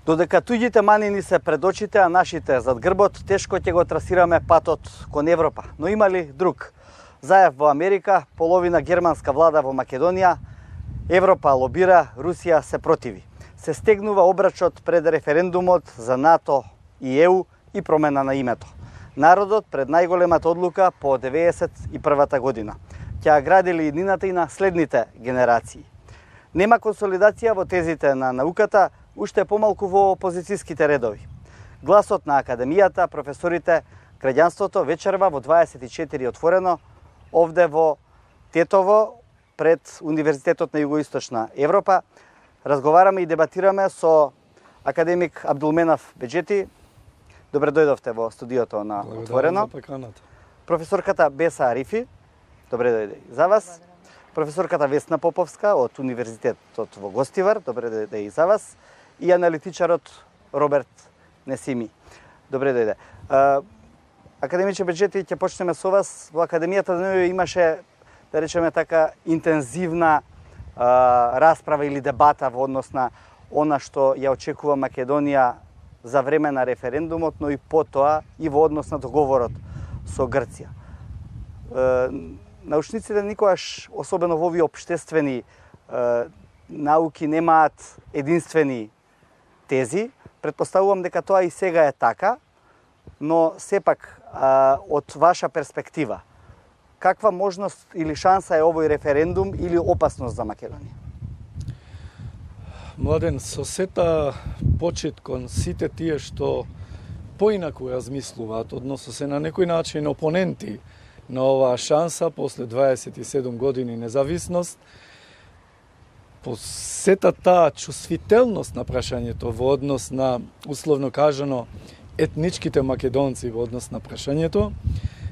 Додека туѓите манини се пред очите, а нашите зад грбот, тешко ќе го трасираме патот кон Европа. Но има ли друг? Заев во Америка, половина германска влада во Македонија, Европа лобира, Русија се противи. Се стегнува обрачот пред референдумот за НАТО и ЕУ и промена на името. Народот пред најголемата одлука по 91-та година. Ќе градили иднината и на следните генерации. Нема консолидација во тезите на науката, уште помалку во опозицијските редови. Гласот на академијата, професорите, граѓанството вечерва во 24 отворено, овде во Тетово, пред Универзитетот на Југоисточна Европа. Разговараме и дебатираме со академик Абдулменав Беџети. Добре дојдовте во студиото на Отворено. Професорката Беса Арифи. Добре дојде и за вас. Професорката Весна Поповска од Универзитетот во Гостивар. Добре дојде и за вас. И аналитичарот Роберт Несими. Добре дојде. Академиче Беџети, ќе почнеме со вас. Во академијата имаше, да речеме така, интензивна расправа или дебата во однос на она што ја очекува Македонија за време на референдумот, но и потоа и во однос на договорот со Грција. Научниците никогаш, особено во овие општествени науки, немаат единствени тези. Предпоставувам дека тоа и сега е така, но сепак од ваша перспектива, каква можност или шанса е овој референдум или опасност за Македонија? Младен, со сета почет кон сите тие што поинаку размислуваат, односно се на некој начин опоненти на оваа шанса после 27 години независност, по сета таа чувствителност на прашањето во однос на, условно кажано, етничките македонци во однос на прашањето,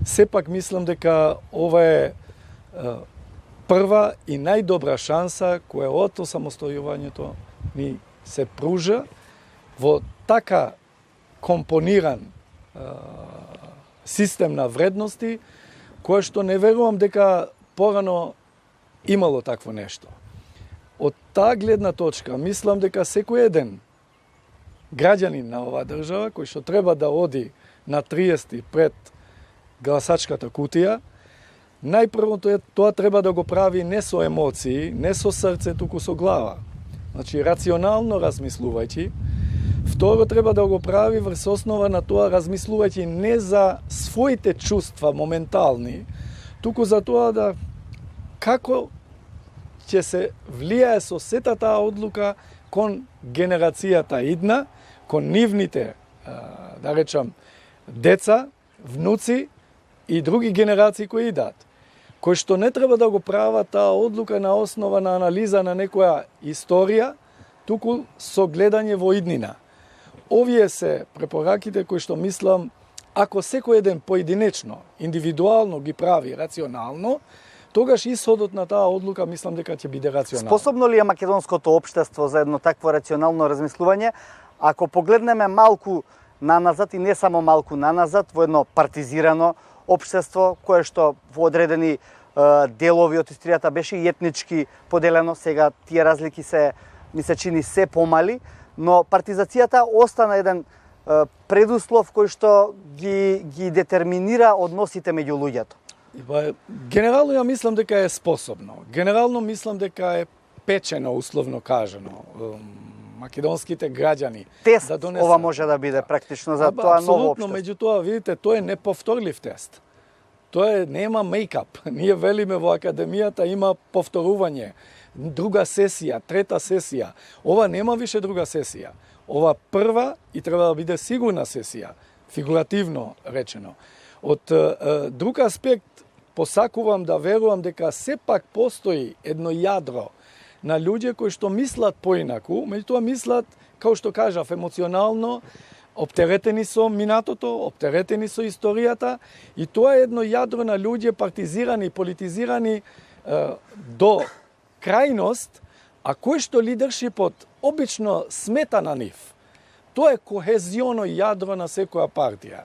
сепак мислам дека ова е прва и најдобра шанса која од осамостојувањето ни се пружа во така компониран систем на вредности, која што не верувам дека порано имало такво нешто. Од таа гледна точка, мислам дека секој еден граѓанин на оваа држава, кој што треба да оди на 30 пред гласачката кутија, најпрво тоа треба да го прави не со емоции, не со срце, туку со глава. Значи, рационално размислувајќи. Второ, треба да го прави врз основа на тоа размислувајќи не за своите чувства моментални, туку за тоа да како ќе се влијае со сета таа одлука кон генерацијата идна, кон нивните, да речам, деца, внуци и други генерации кои идат, кои што не треба да го прават таа одлука на основа на анализа на некоја историја, туку со гледање во иднина. Овие се препораките кои што мислам, ако секој еден поединечно, индивидуално ги прави рационално, тогаш исходот на таа одлука мислам дека ќе биде рационално. Способно ли е македонското општество за едно такво рационално размислување? Ако погледнеме малку наназад и не само малку наназад, во едно партизирано општество, кое што во одредени делови од историјата беше и етнички поделено, сега тие разлики ми се чини се помали, но партизацијата остана еден предуслов кој што ги детерминира односите меѓу луѓето. Генерално ја мислам дека е способно. Генерално мислам дека е печено, условно кажано. Македонските граѓани тест да донесат. Ова може да биде практично за тоа ново општество. Апсолутно, меѓутоа, видите, тоа е неповторлив тест. Тоа нема мейкап. Ние велиме во академијата има повторување. Друга сесија, трета сесија. Ова нема више друга сесија. Ова прва и треба да биде сигурна сесија, фигуративно речено. Од друг аспект, посакувам да верувам дека сепак постои едно јадро на луѓе кои што мислат поинаку, меѓутоа мислат, како што кажав, емоционално, оптеретени со минатото, оптеретени со историјата, и тоа е едно јадро на луѓе партизирани, политизирани до крајност, а кој што лидершипот обично смета на нив. Тоа е кохезионо јадро на секоја партија.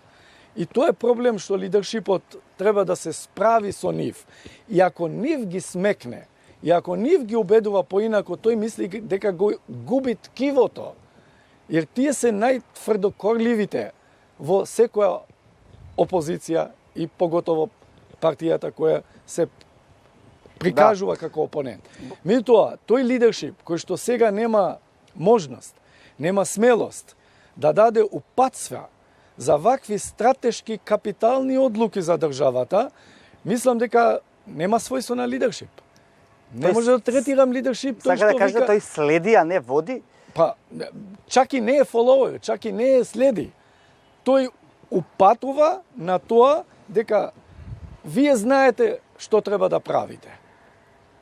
И тоа е проблем што лидершипот треба да се справи со нив. И ако нив ги смекне, и ако нив ги убедува поинако, тој мисли дека го губи ткивото Jer тие се најтврдокорливите во секоја опозиција и поготово партијата која се прикажува како опонент. Меѓутоа, тој лидершип кој што сега нема можност, нема смелост да даде упатства за вакви стратешки капитални одлуки за државата, мислам дека нема својство на лидершип. Не може да третирам лидершип тој Сака што да кажа тој следи, а не води? Па, чак и не е фоловер, чак и не е следи. Тој упатува на тоа дека вие знаете што треба да правите.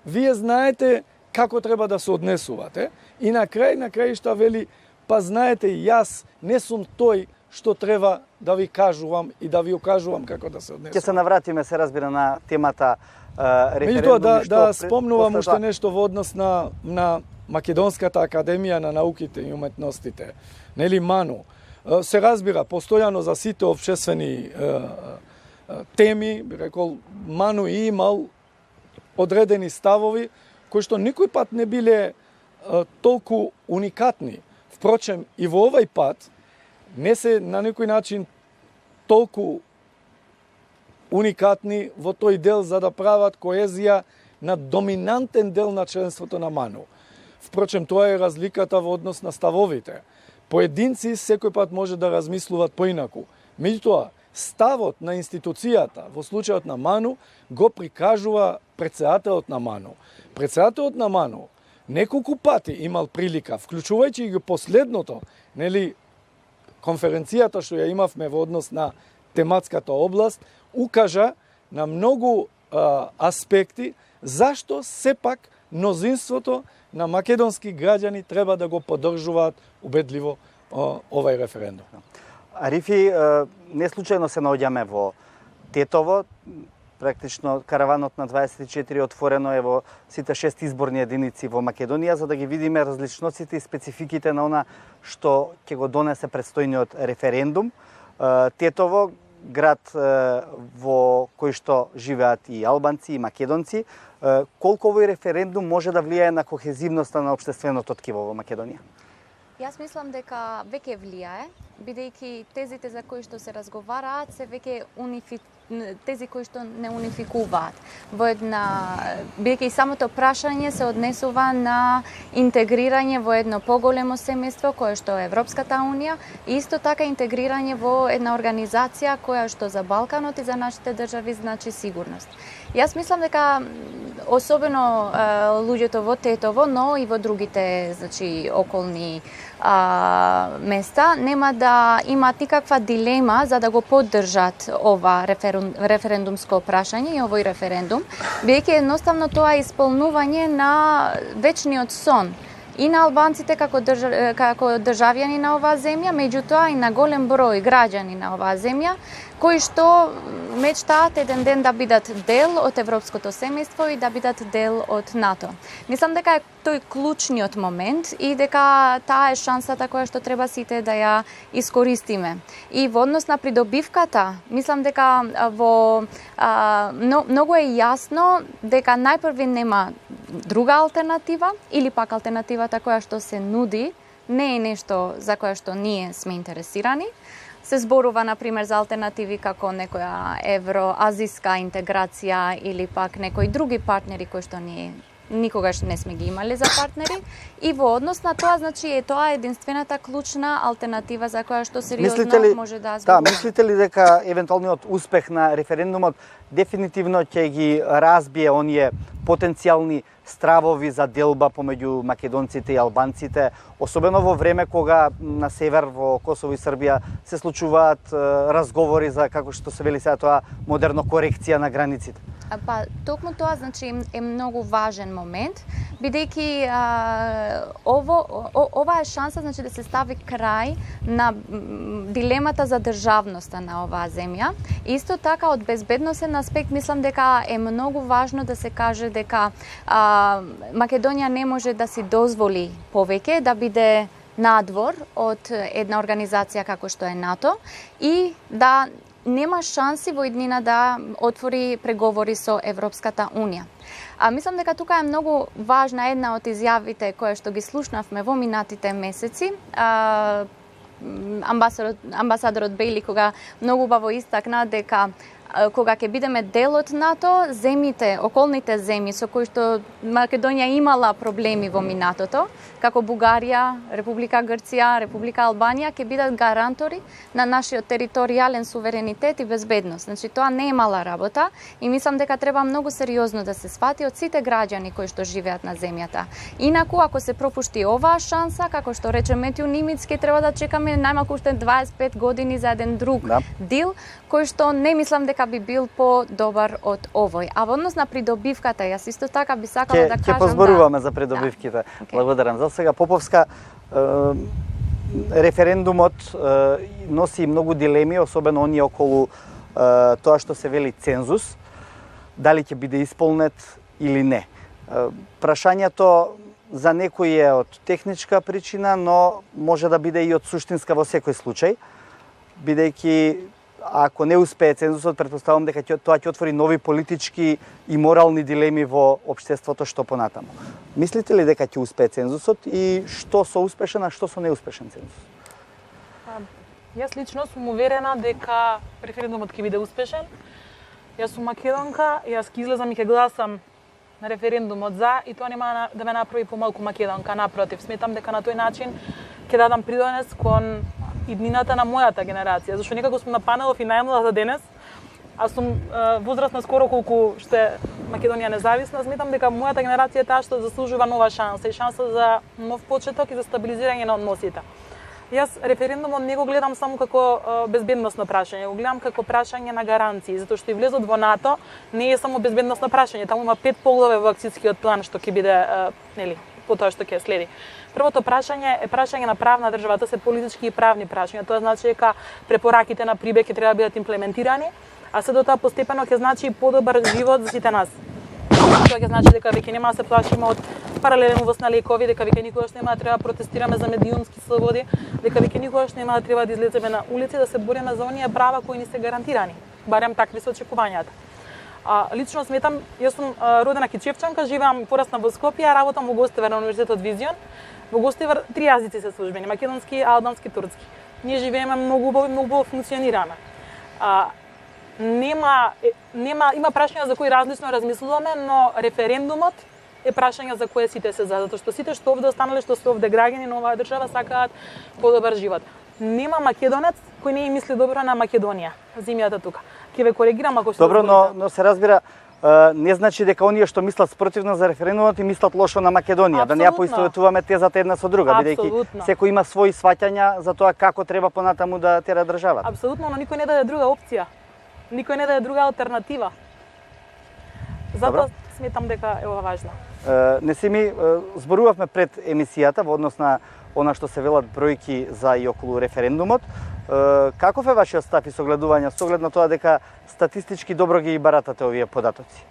Вие знаете како треба да се однесувате и на крај вели, па знаете, јас не сум тој што треба да ви кажувам и да ви окажувам како да се однесувам. Ќе се навратиме, се разбира, на темата референдум. референдум. Да спомнувам уште нешто во однос на Македонската академија на науките и уметностите. Нели МАНУ. Се разбира, постојано за сите општествени теми, би рекол, МАНУ и имал одредени ставови кои што никој пат не биле толку уникатни. Впрочем, и во овај пат не се на некој начин толку уникатни во тој дел за да прават коезија на доминантен дел на членството на МАНУ. Впрочем, тоа е разликата во однос на ставовите. Поединци секој пат може да размислуваат поинаку. Меѓутоа, ставот на институцијата во случајот на МАНУ го прикажува претседателот на МАНУ. Претседателот на МАНУ неколку пати имал прилика, вклучувајќи и последното, нели, конференцијата што ја имавме во однос на тематската област, укажа на многу аспекти зашто сепак мнозинството на македонски граѓани треба да го поддржуваат убедливо овај референдум. Арифи, не случајно се наоѓаме во Тетово. Практично караванот на 24 отворено е во сите 6 изборни единици во Македонија, за да ги видиме различноците и спецификите на она што ќе го донесе предстојниот референдум. Тетово, град во кој што живеат и албанци и македонци, колку овој референдум може да влијае на кохезивноста на општественото ткиво во Македонија? Јас мислам дека веќе влијае, бидејќи тезите за кои што се разговараат се веќе тези кои што не унификуваат. Во бидејќи самото прашање се однесува на интегрирање во едно поголемо семејство кое што е Европската унија и исто така интегрирање во една организација која што за Балканот и за нашите држави значи сигурност. Јас мислам дека особено луѓето во Тетово, но и во другите, околни места, нема да имаат никаква дилема за да го поддржат ова референдумско прашање и овој референдум, бидејќи едноставно тоа е исполнување на вечниот сон и на албанците како државјани на оваа земја, меѓутоа и на голем број граѓани на оваа земја, кои што мечтаат еден ден да бидат дел од европското семејство и да бидат дел од НАТО. Мислам дека е тој клучниот момент и дека таа е шансата која што треба сите да ја искористиме. И во однос на придобивката, мислам дека многу е јасно дека најпрви нема друга алтернатива или пак алтернативата која што се нуди не е нешто за која што ние сме интересирани. Се зборува, например, за алтернативи како некоја евроазиска интеграција или пак некои други партнери кои што ние никогаш не сме ги имале за партнери. И во однос на тоа, значи, тоа е единствената клучна алтернатива за која што сериозно може да зборуваме. Да, мислите ли дека евентуалниот успех на референдумот дефинитивно ќе ги разбие оние потенцијални стравови за делба помеѓу македонците и албанците, особено во време кога на север во Косово и Србија се случуваат разговори за, како што се вели сега тоа, модерно корекција на границите? Па, токму тоа, значи, е многу важен момент, бидејќи ова е шанса, значи, да се стави крај на дилемата за државноста на оваа земја. Исто така, од безбедносен аспект, мислам дека е многу важно да се каже дека Македонија не може да си дозволи повеќе да биде надвор од една организација како што е НАТО и да нема шанси во иднина да отвори преговори со Европската Унија. Мислам дека тука е многу важна една од изјавите која што ги слушнавме во минатите месеци. Амбасадорот Бейли кога многу убаво истакна дека кога ќе бидеме дел од НАТО, земјите, околните земји со кои што Македонија имала проблеми во минатото, како Бугарија, Република Грција, Република Албанија, ќе бидат гарантори на нашиот територијален суверенитет и безбедност. Значи, тоа не е мала работа и мислам дека треба многу сериозно да се свати од сите граѓани кои што живеат на земјата. Инаку, ако се пропушти оваа шанса, како што рече Метју Нимицки, треба да чекаме најмалку уште 25 години за еден друг дил, кој што не мислам дека би бил по-добар од овој. А во однос на придобивката, јас исто така би сакала да кажам ќе позборуваме за придобивките. Благодарам. За сега Поповска, референдумот носи многу дилеми, особено оние околу тоа што се вели цензус, дали ќе биде исполнет или не. Прашањето за некои е од техничка причина, но може да биде и од суштинска во секој случај, бидејќи ако не успее цензусот, претпоставувам дека тоа ќе отвори нови политички и морални дилеми во општеството што понатаму. Мислите ли дека ќе успее цензусот и што со успешен, а што со неуспешен цензус? Јас лично сум уверена дека референдумот ќе биде успешен. Јас сум македонка, јас ќе излезам и ќе гласам на референдумот за и тоа нема да ме направи помалку македонка, напротив, сметам дека на тој начин ќе дадам придонес кон иднината на мојата генерација, зашто некако сум на панелов и најмладата денес, а сум возрастна скоро колку што е Македонија независна, сметам дека мојата генерација е таа што заслужува нова шанса и шанса за нов почеток и за стабилизирање на односите. Јас референдумот не го гледам само како безбедносно прашање, го гледам како прашање на гаранции, затоа што и влезот во НАТО не е само безбедносно прашање, таму има 5 поглави во акцијскиот план што ќе биде, нели, по тоа што ќе следи. Првото прашање е прашање на правна држава, тоа се политички и правни прашања. Тоа значи дека препораките на Прибег ќе треба да бидат имплементирани, а се до тоа постепено ќе значи подобар живот за сите нас. Тоа ќе значи дека веќе нема да се плашиме од паралелен увоз на лекови, дека веќе никогаш нема да треба да протестираме за медиумски слободи, дека веќе никогаш нема да треба да излеземе на улици да се бориме за оние права кои ни се гарантирани. Барем такви се очекувањата. Лично сметам, јас сум родена кичевчанка, живеам и порасна во Скопје, работам во Гостивар на Универзитетот Визион. Во Гостивар 3 јазици се службени, македонски, албански, турски. Ние живееме многу убаво функционираме. Има прашања за кои различно размислуваме, но референдумот е прашање за кое сите се за, затоа што сите што овде останале, што се овде граѓани на оваа држава сакаат подобар живот. Нема македонец кој не мисли добро на Македонија, земјата тука. Ќе ве коригирам ако што добро, но се разбира, не значи дека оние што мислат спротивно за референдумот и мислат лошо на Македонија, Абсолютно. да не ја поистоветуваме тезата една со друга, бидејќи секој има свои сваќања за тоа како треба понатаму да тера државата. Апсолутно, но никој не даде друга опција. Никој не даде друга алтернатива. Затоа сметам дека е ова важно. Не си ми зборувавме пред емисијата во однос на она што се велат бројки за и околу референдумот. Каков е вашиот став и согледување со оглед на тоа дека статистички добро ги баратате овие податоци?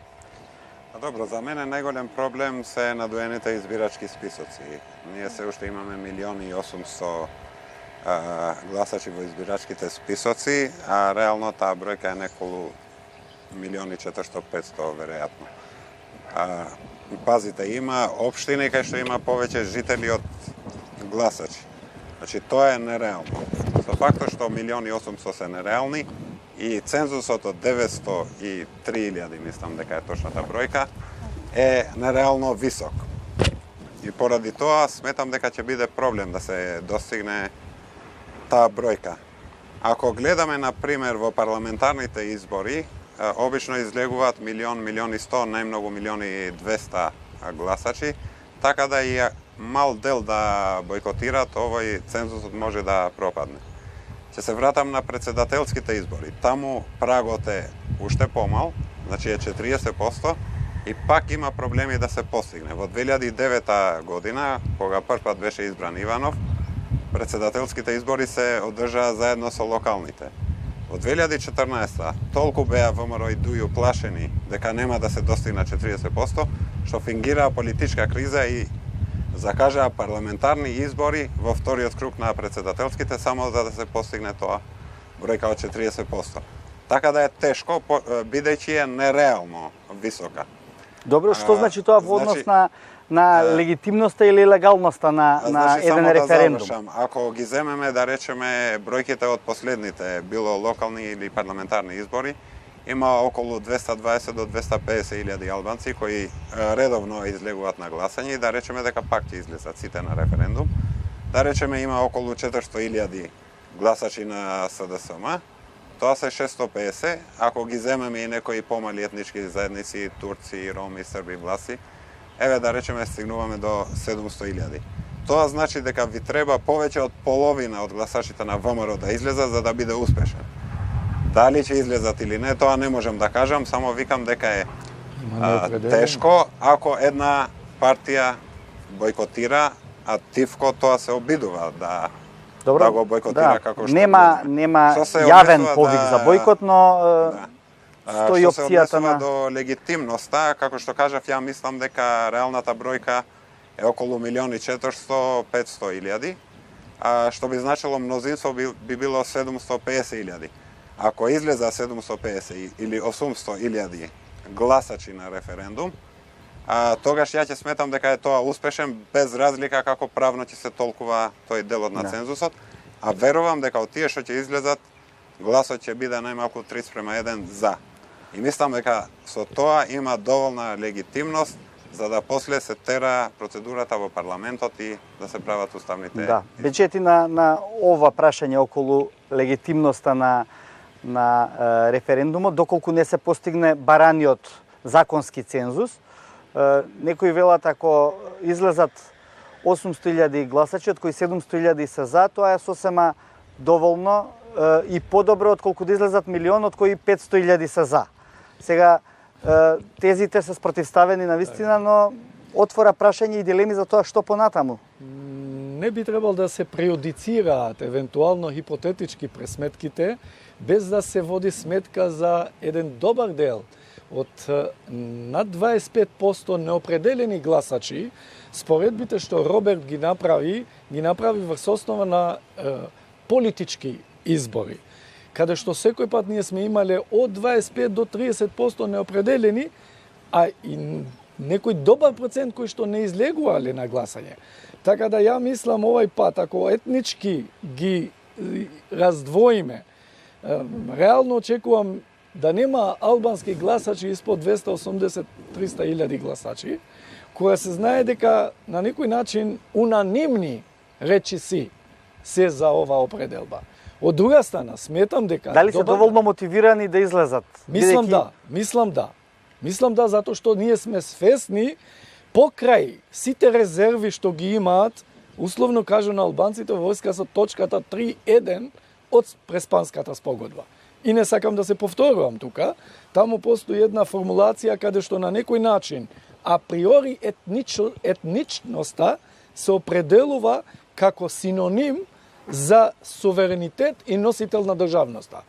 Добро, за мене најголем проблем се надоените избирачки списоци. Ние се уште имаме 1.800.000 гласачи во избирачките списоци, а реално таа бројка е неколу 1.400.000-500.000 веројатно. Пазите, има општини кај што има повеќе жители од гласачи. Значи, тоа е нереално. Со фактот што 1.800.000 се нереални и цензусот од 903.000, мислам дека е точната бројка, е нереално висок. И поради тоа сметам дека ќе биде проблем да се достигне таа бројка. Ако гледаме, на пример, во парламентарните избори, обично излегуваат 1.100.000, најмногу 1.200.000 гласачи, така да и мал дел да бойкотираат, овој цензусот може да пропадне. Ќе се вратам на председателските избори. Таму прагот е уште помал, значи е 40%, и пак има проблеми да се постигне. Во 2009 година, кога првпат беше избран Иванов, председателските избори се одржаа заедно со локалните. Во 2014 толку беа ВМРО и ДУЈ плашени дека нема да се достигне 40%, што фингираа политичка криза и закажаа парламентарни избори во вториот круг на председателските само за да се постигне тоа бројка од 40%. Така да е тешко, бидејќи е нереално висока. Добро, што значи тоа во однос значи, на легитимноста или легалноста на еден референдум? Да завршам, ако ги земеме, да речеме, бројките од последните, било локални или парламентарни избори, има околу 220 до 250 илјади албанци кои редовно излегуваат на гласање и да речеме дека пак ќе излезат сите на референдум. Да речеме има околу 400 илјади гласачи на СДСМ, тоа се 650, ако ги земеме и некои помали етнички заедници, турци, роми, срби, власи, еве да речеме стигнуваме до 700 илјади. Тоа значи дека ви треба повеќе од половина од гласачите на ВМРО да излезат за да биде успешен. Дали ќе излезат или не, тоа не можам да кажам, само викам дека е тешко ако една партија бојкотира, а Тивко тоа се обидува да го бојкотира како што нема јавен повик за бојкот, но стои опцијата на до легитимноста, како што кажав, ја мислам дека реалната бројка е околу 1.400.000-500 илјади, што би значило мнозинство би било 750 илјади. Ако излеза 750 или 800 илјади гласачи на референдум, тогаш ја ќе сметам дека е тоа успешен без разлика како правно ќе се толкува тој делот на цензусот, а верувам дека од тие што ќе излезат, гласот ќе биде најмалку 3:1 за. И мислам дека со тоа има доволна легитимност за да после се тера процедурата во парламентот и да се прават уставните. Да, бечети на ова прашање околу легитимноста на референдумот, доколку не се постигне бараниот законски цензус. Некои велат ако излезат 800.000 гласачи, од кои 700.000 се за, тоа е сосема доволно и подобро отколку да излезат милион, од кои 500.000 се за. Сега, тезите се спротивставени на вистина, но отвора прашање и дилеми за тоа што понатаму. Не би требало да се преюдицираат евентуално хипотетички пресметките, без да се води сметка за еден добар дел од над 25% неопределени гласачи, споредбите што Роберт ги направи врз основа на политички избори, каде што секој пат ние сме имале од 25 до 30% неопределени, а и некој добар процент кои што не излегувале на гласање. Така да ја мислам овај пат, ако етнички ги раздвоиме, реално очекувам да нема албански гласачи испод 280-300 илјади гласачи, која се знае дека на некој начин унанимни речиси се за ова определба. Од друга страна, сметам дека... Дали се доволно мотивирани да излезат? Мислам да, затоа што ние сме свесни покрај сите резерви што ги имаат, условно кажано албанците во врска со точката 3.1 од Преспанската спогодба. И не сакам да се повторувам тука, таму постои една формулација каде што на некој начин априори етничноста се определува како синоним за суверенитет и носител на државноста.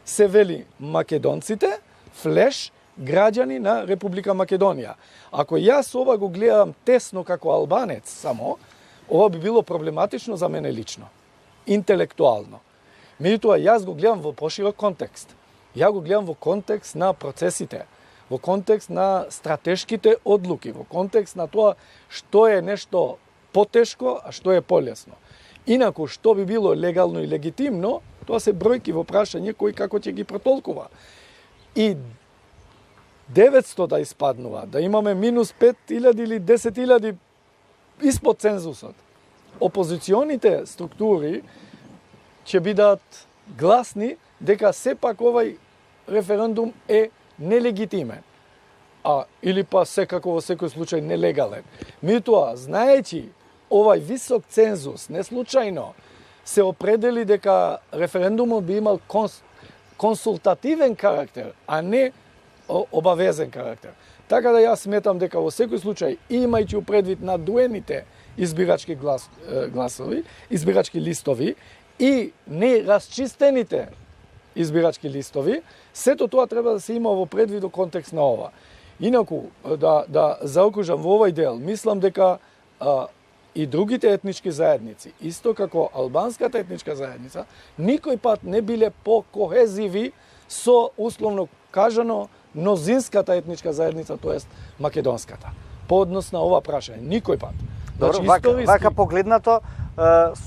Се вели македонците, флеш, граѓани на Република Македонија. Ако јас ова го гледам тесно како албанец само, ова би било проблематично за мене лично, интелектуално. Меѓутоа, јас го гледам во поширок контекст. Ја го гледам во контекст на процесите, во контекст на стратешките одлуки, во контекст на тоа што е нешто потешко, а што е полесно. Инаку, што би било легално и легитимно, тоа се бројки во прашање кој како ќе ги протолкува. И 900 да испаднува, да имаме минус 5.000 или 10.000 испод цензусот. Опозиционите структури ќе бидат гласни дека сепак овај референдум е нелегитимен, или па секако во секој случај нелегален. Меѓутоа, знаејќи овај висок цензус, не случајно се определи дека референдумот би имал консултативен карактер, а не обавезен карактер. Така да јас сметам дека во секој случај, имајќи предвид надуените избирачки гласови, избирачки листови и неразчистените избирачки листови, сето тоа треба да се има во предвид во контекст на ова. Инаку, да заокружам во овој дел, мислам дека и другите етнички заедници, исто како албанската етничка заедница, никој пат не биле покохезиви со условно кажано мнозинската етничка заедница, тоест македонската. По однос на ова прашање, никој пат. Добро, Значи, вака погледнато,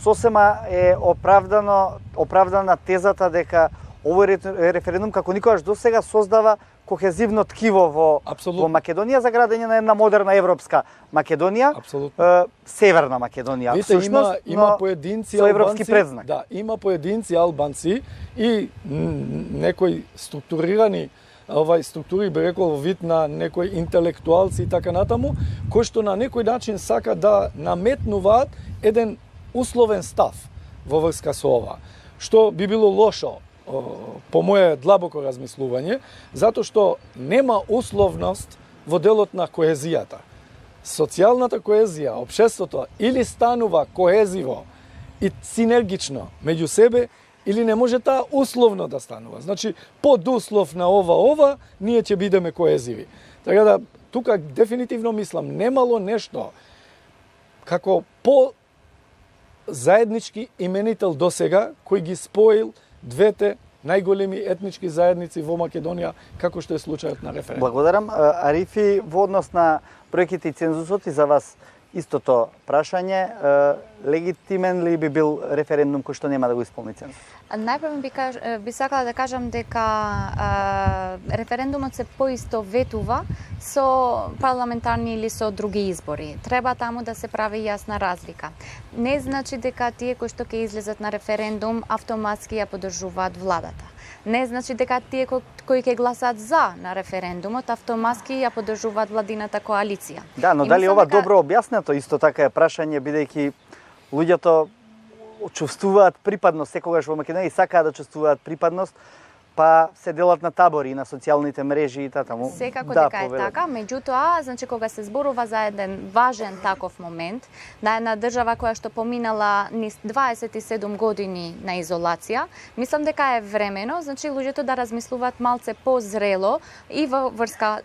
сосема е оправдана тезата дека овој референдум како никогаш досега создава кохезивно ткиво во Македонија за градење на една модерна европска Македонија, северна Македонија. Видите, има поединци со европски предзнак. Да, има поединци албанци и некои структурирани структури, би рекол, во вид на некои интелектуалци и така натаму, кои што на некој начин сака да наметнуваат еден условен став во врска со ова, што би било лошо по моје длабоко размислување, затоа што нема условност во делот на коезијата. Социјалната коезија, општеството или станува коезиво и синергично меѓу себе, или не може таа условно да станува. Значи, под услов на ова, ние ќе бидеме коезиви. Така да, тука дефинитивно мислам, немало нешто како по заеднички именител досега, кој ги споил двете најголеми етнички заедници во Македонија, како што е случајот на референдум. Благодарам. Арифи, во однос на проеките и цензусот, и за вас истото прашање, легитимен ли би бил референдум кој што нема да го исполни цензус? Најпрво би сакала да кажам дека референдумот се поистоветува со парламентарни или со други избори. Треба таму да се прави јасна разлика. Не значи дека тие кои што ќе излезат на референдум автоматски ја поддржуваат владата. Не значи дека тие кои ќе гласат за на референдумот автоматски ја поддржуваат владината коалиција. Да, но дали ова добро објаснето исто така е прашање, бидејќи луѓето чувствуваат припадност секогаш во Македонија и сакаат да чувствуваат припадност, па се делат на табори на социјалните мрежи и татаму. Секако дека е така, меѓутоа, значи кога се зборува за еден важен таков момент на една држава која што поминала низ 27 години на изолација, мислам дека е времено, значи луѓето да размислуваат малце позрело и во врска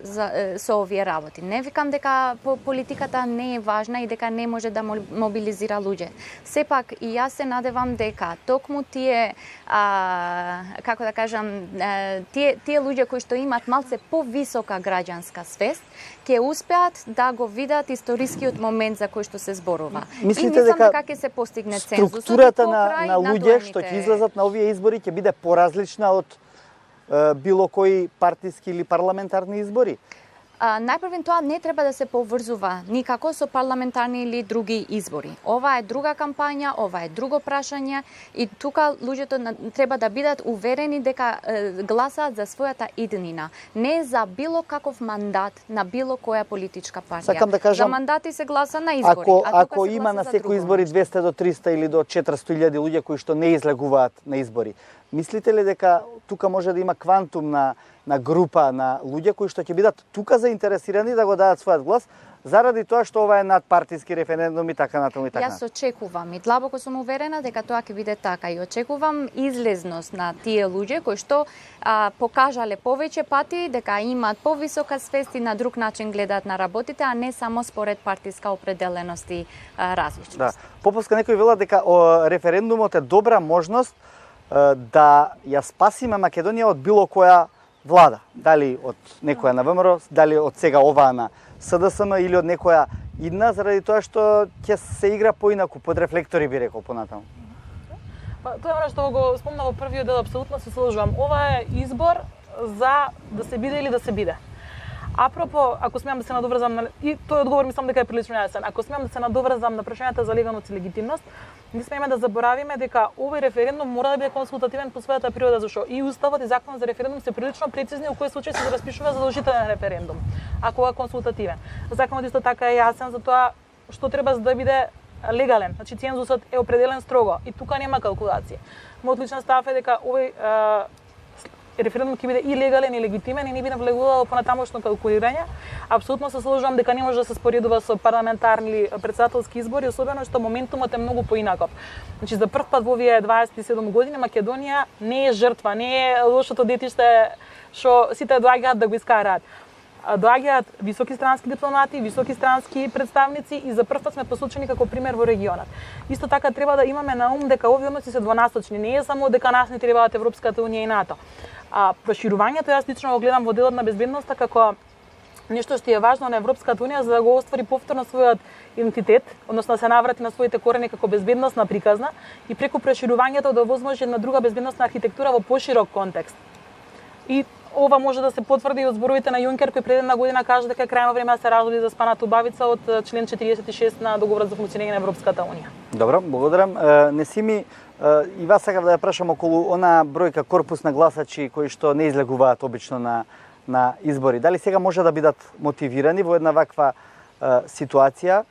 со овие работи. Не викам дека политиката не е важна и дека не може да мобилизира луѓе. Сепак и јас се надевам дека токму тие како да кажам, тие луѓе кои што имаат малце повисока граѓанска свест, ќе успеат да го видат историскиот момент за кој што се зборува. Мислите дека ќе се постигне цензусот? Структурата на луѓе што ќе излезат на овие избори ќе биде поразлична од било кои партиски или парламентарни избори? Најпрвен тоа не треба да се поврзува никако со парламентарни или други избори. Ова е друга кампања, ова е друго прашање и тука луѓето треба да бидат уверени дека гласаат за својата иднина, не за било каков мандат на било која политичка партија. Сакам да кажам, за мандати се гласа на избори. Ако има на секој избори 200 до 300 или до 400.000 луѓе кои што не излегуваат на избори, мислите ли дека тука може да има квантум на група на луѓе кои што ќе бидат тука заинтересирани да го дадат својот глас, заради тоа што ова е надпартиски референдум и така натаму и така? Јас очекувам и длабоко сум уверена дека тоа ќе биде така и очекувам излезност на тие луѓе кои што покажале повеќе пати дека имаат повисока свест и на друг начин гледаат на работите, а не само според партиска определеност и различност. Да. Попоска некој вела дека референдумот е добра можност да ја спасиме Македонија од било која влада, дали од некоја на ВМРО, дали од сега оваа на СДСМ или од некоја идна, заради тоа што ќе се игра поинаку, под рефлектори би рекол понатаму. Тоа е оно што го спомна во првиот дел, апсолутно се сложувам. Ова е избор за да се биде или да се биде. Апропо, ако смеам да се надоврзам на и тој одговор мислам дека е прилично јасен. Ако смеам да се надоврзам на прашањата за легалност и легитимност, не смееме да заборавиме дека овој референдум мора да биде консултативен по својата природа, зашто и уставот и законот за референдум се прилично прецизни у кој случај се распишува задолжителен референдум, а кога консултативен. Законот исто така е јасен за тоа што треба за да биде легален. Значи цензусот е определен строго и тука нема калкулација. Мојот личен став е дека овој референдум ќе биде и легален и легитимен и не би навлегувало понатамошно калкулирање. Апсолутно се сложувам дека не може да се споредува со парламентарни или председателски избори, особено што моментумот е многу поинаков. Значи за прв пат во овие 27 години Македонија не е жртва, не е лошото детиште што сите доаѓаат да го искараат. доаѓаат високи странски дипломати, високи странски представници и за прв пат сме посочени како пример во регионот. Исто така треба да имаме на ум дека овие односи се двонасочни, не е само дека нас не требаат Европската унија и НАТО. Проширувањето јас лично го гледам во делот на безбедноста како нешто што е важно на Европската унија за да го оствари повторно својот идентитет, односно да се наврати на своите корени како безбедносна приказна и преку проширувањето да овозможи една друга безбедносна архитектура во поширок контекст. И ова може да се потврди од зборовите на Јункер кој пред една година кажа дека е крајно време да се разоди за спаната убавица од член 46 на договорот за функционирање на Европската унија. Добро, благодарам. Несими, и вас сакав да ја прашам околу она бројка корпус на гласачи кои што не излегуваат обично на избори. Дали сега може да бидат мотивирани во една ваква ситуација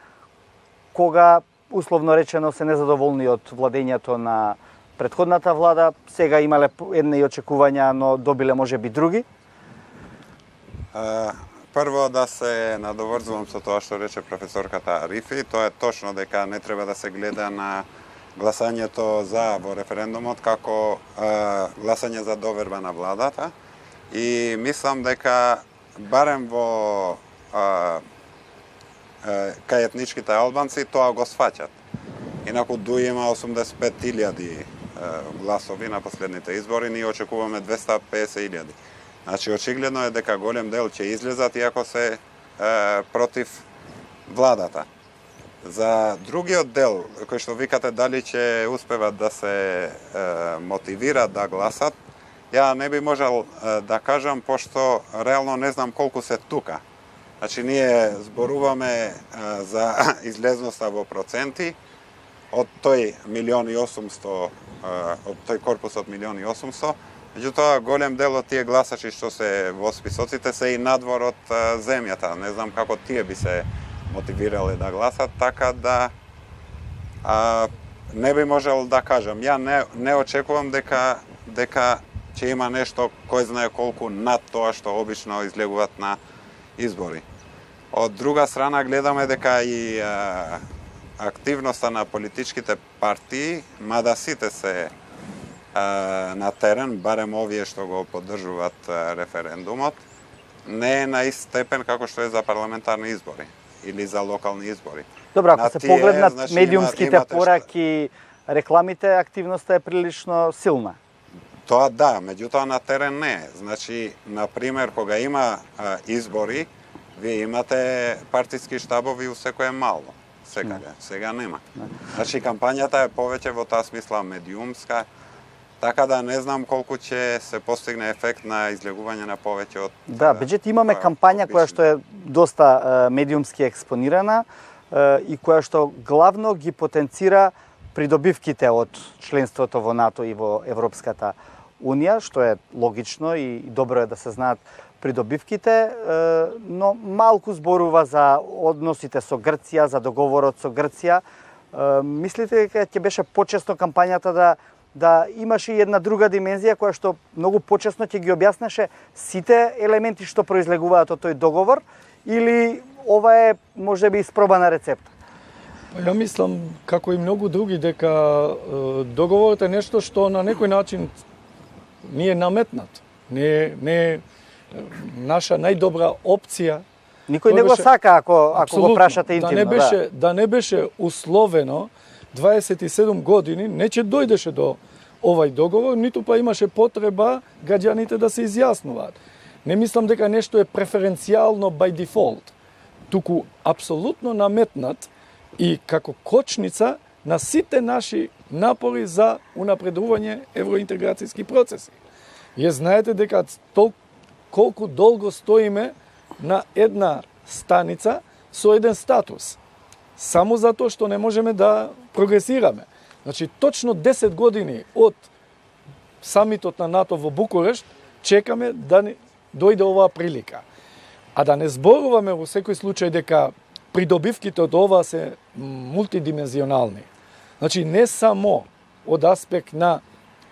кога условно речено се незадоволни од владењето на претходната влада, сега имале едни очекувања, но добиле можеби други? Прво да се надоврзувам со тоа што рече професорката Арифи, тоа е точно дека не треба да се гледа на гласањето за во референдумот како гласање за доверба на владата и мислам дека барем во кај етничките албанци тоа го сфаќат. Инаку Дуи има 85.000 гласови на последните избори, ние очекуваме 250.000. Значи, очигледно е дека голем дел ќе излезат иако се против владата. За другиот дел, кој што викате дали ќе успеват да се мотивират да гласат, ја не би можел да кажам, пошто реално не знам колку се тука. Значи, ние зборуваме за излезноста во проценти, од тој 1.800.000, од тој корпус од 1.800.000, меѓутоа голем дел од тие гласачи што се во списоците се и надвор од земјата. Не знам како тие би се мотивирале да гласат, така да не би можел да кажам. Ја не очекувам дека ќе има нешто кој знае колку над тоа што обично излегуваат на избори. Од друга страна гледаме дека и активноста на политичките партии, мада сите се на терен, барем овие што го поддржуваат референдумот, не е на ист степен како што е за парламентарни избори или за локални избори. Добро, ако се погледнат медиумските пораки, рекламите, активноста е прилично силна. Тоа да, меѓутоа на терен не е. Значи, например, кога има избори, вие имате партиски штабови у секое мало. Сега нема. Значи, кампањата е повеќе во таа смисла медиумска, така да не знам колку ќе се постигне ефект на излегување на повеќе од... Да, беџет имаме кампања која што е доста медиумски експонирана и која што главно ги потенцира придобивките од членството во НАТО и во Европската Унија, што е логично и добро е да се знаат придобивките, но малку зборува за односите со Грција, за договорот со Грција. Мислите дека ќе беше почесно кампањата да имаше и една друга димензија која што многу почесно ќе ги објаснеше сите елементи што произлегуваат од тој договор, или ова е можеби испробана рецепта? Ја мислам, како и многу други, дека договорот е нешто што на некој начин ни е наметнат. Не е наша најдобра опција. Никој не го сака ако го прашате интимно. Да не беше условено 27 години, не ќе дојдеше до овај договор, ниту па имаше потреба граѓаните да се изјаснуваат. Не мислам дека нешто е преференцијално by default, туку апсолутно наметнат и како кочница на сите наши напори за унапредување евроинтеграцијски процеси. Ја знаете дека колку долго стоиме на една станица со еден статус, само затоа што не можеме да прогресираме. Значи, точно 10 години од самитот на НАТО во Букурешт чекаме да ни дојде оваа прилика. А да не зборуваме во секој случај дека придобивките од ова се мултидимензионални. Значи, не само од аспект на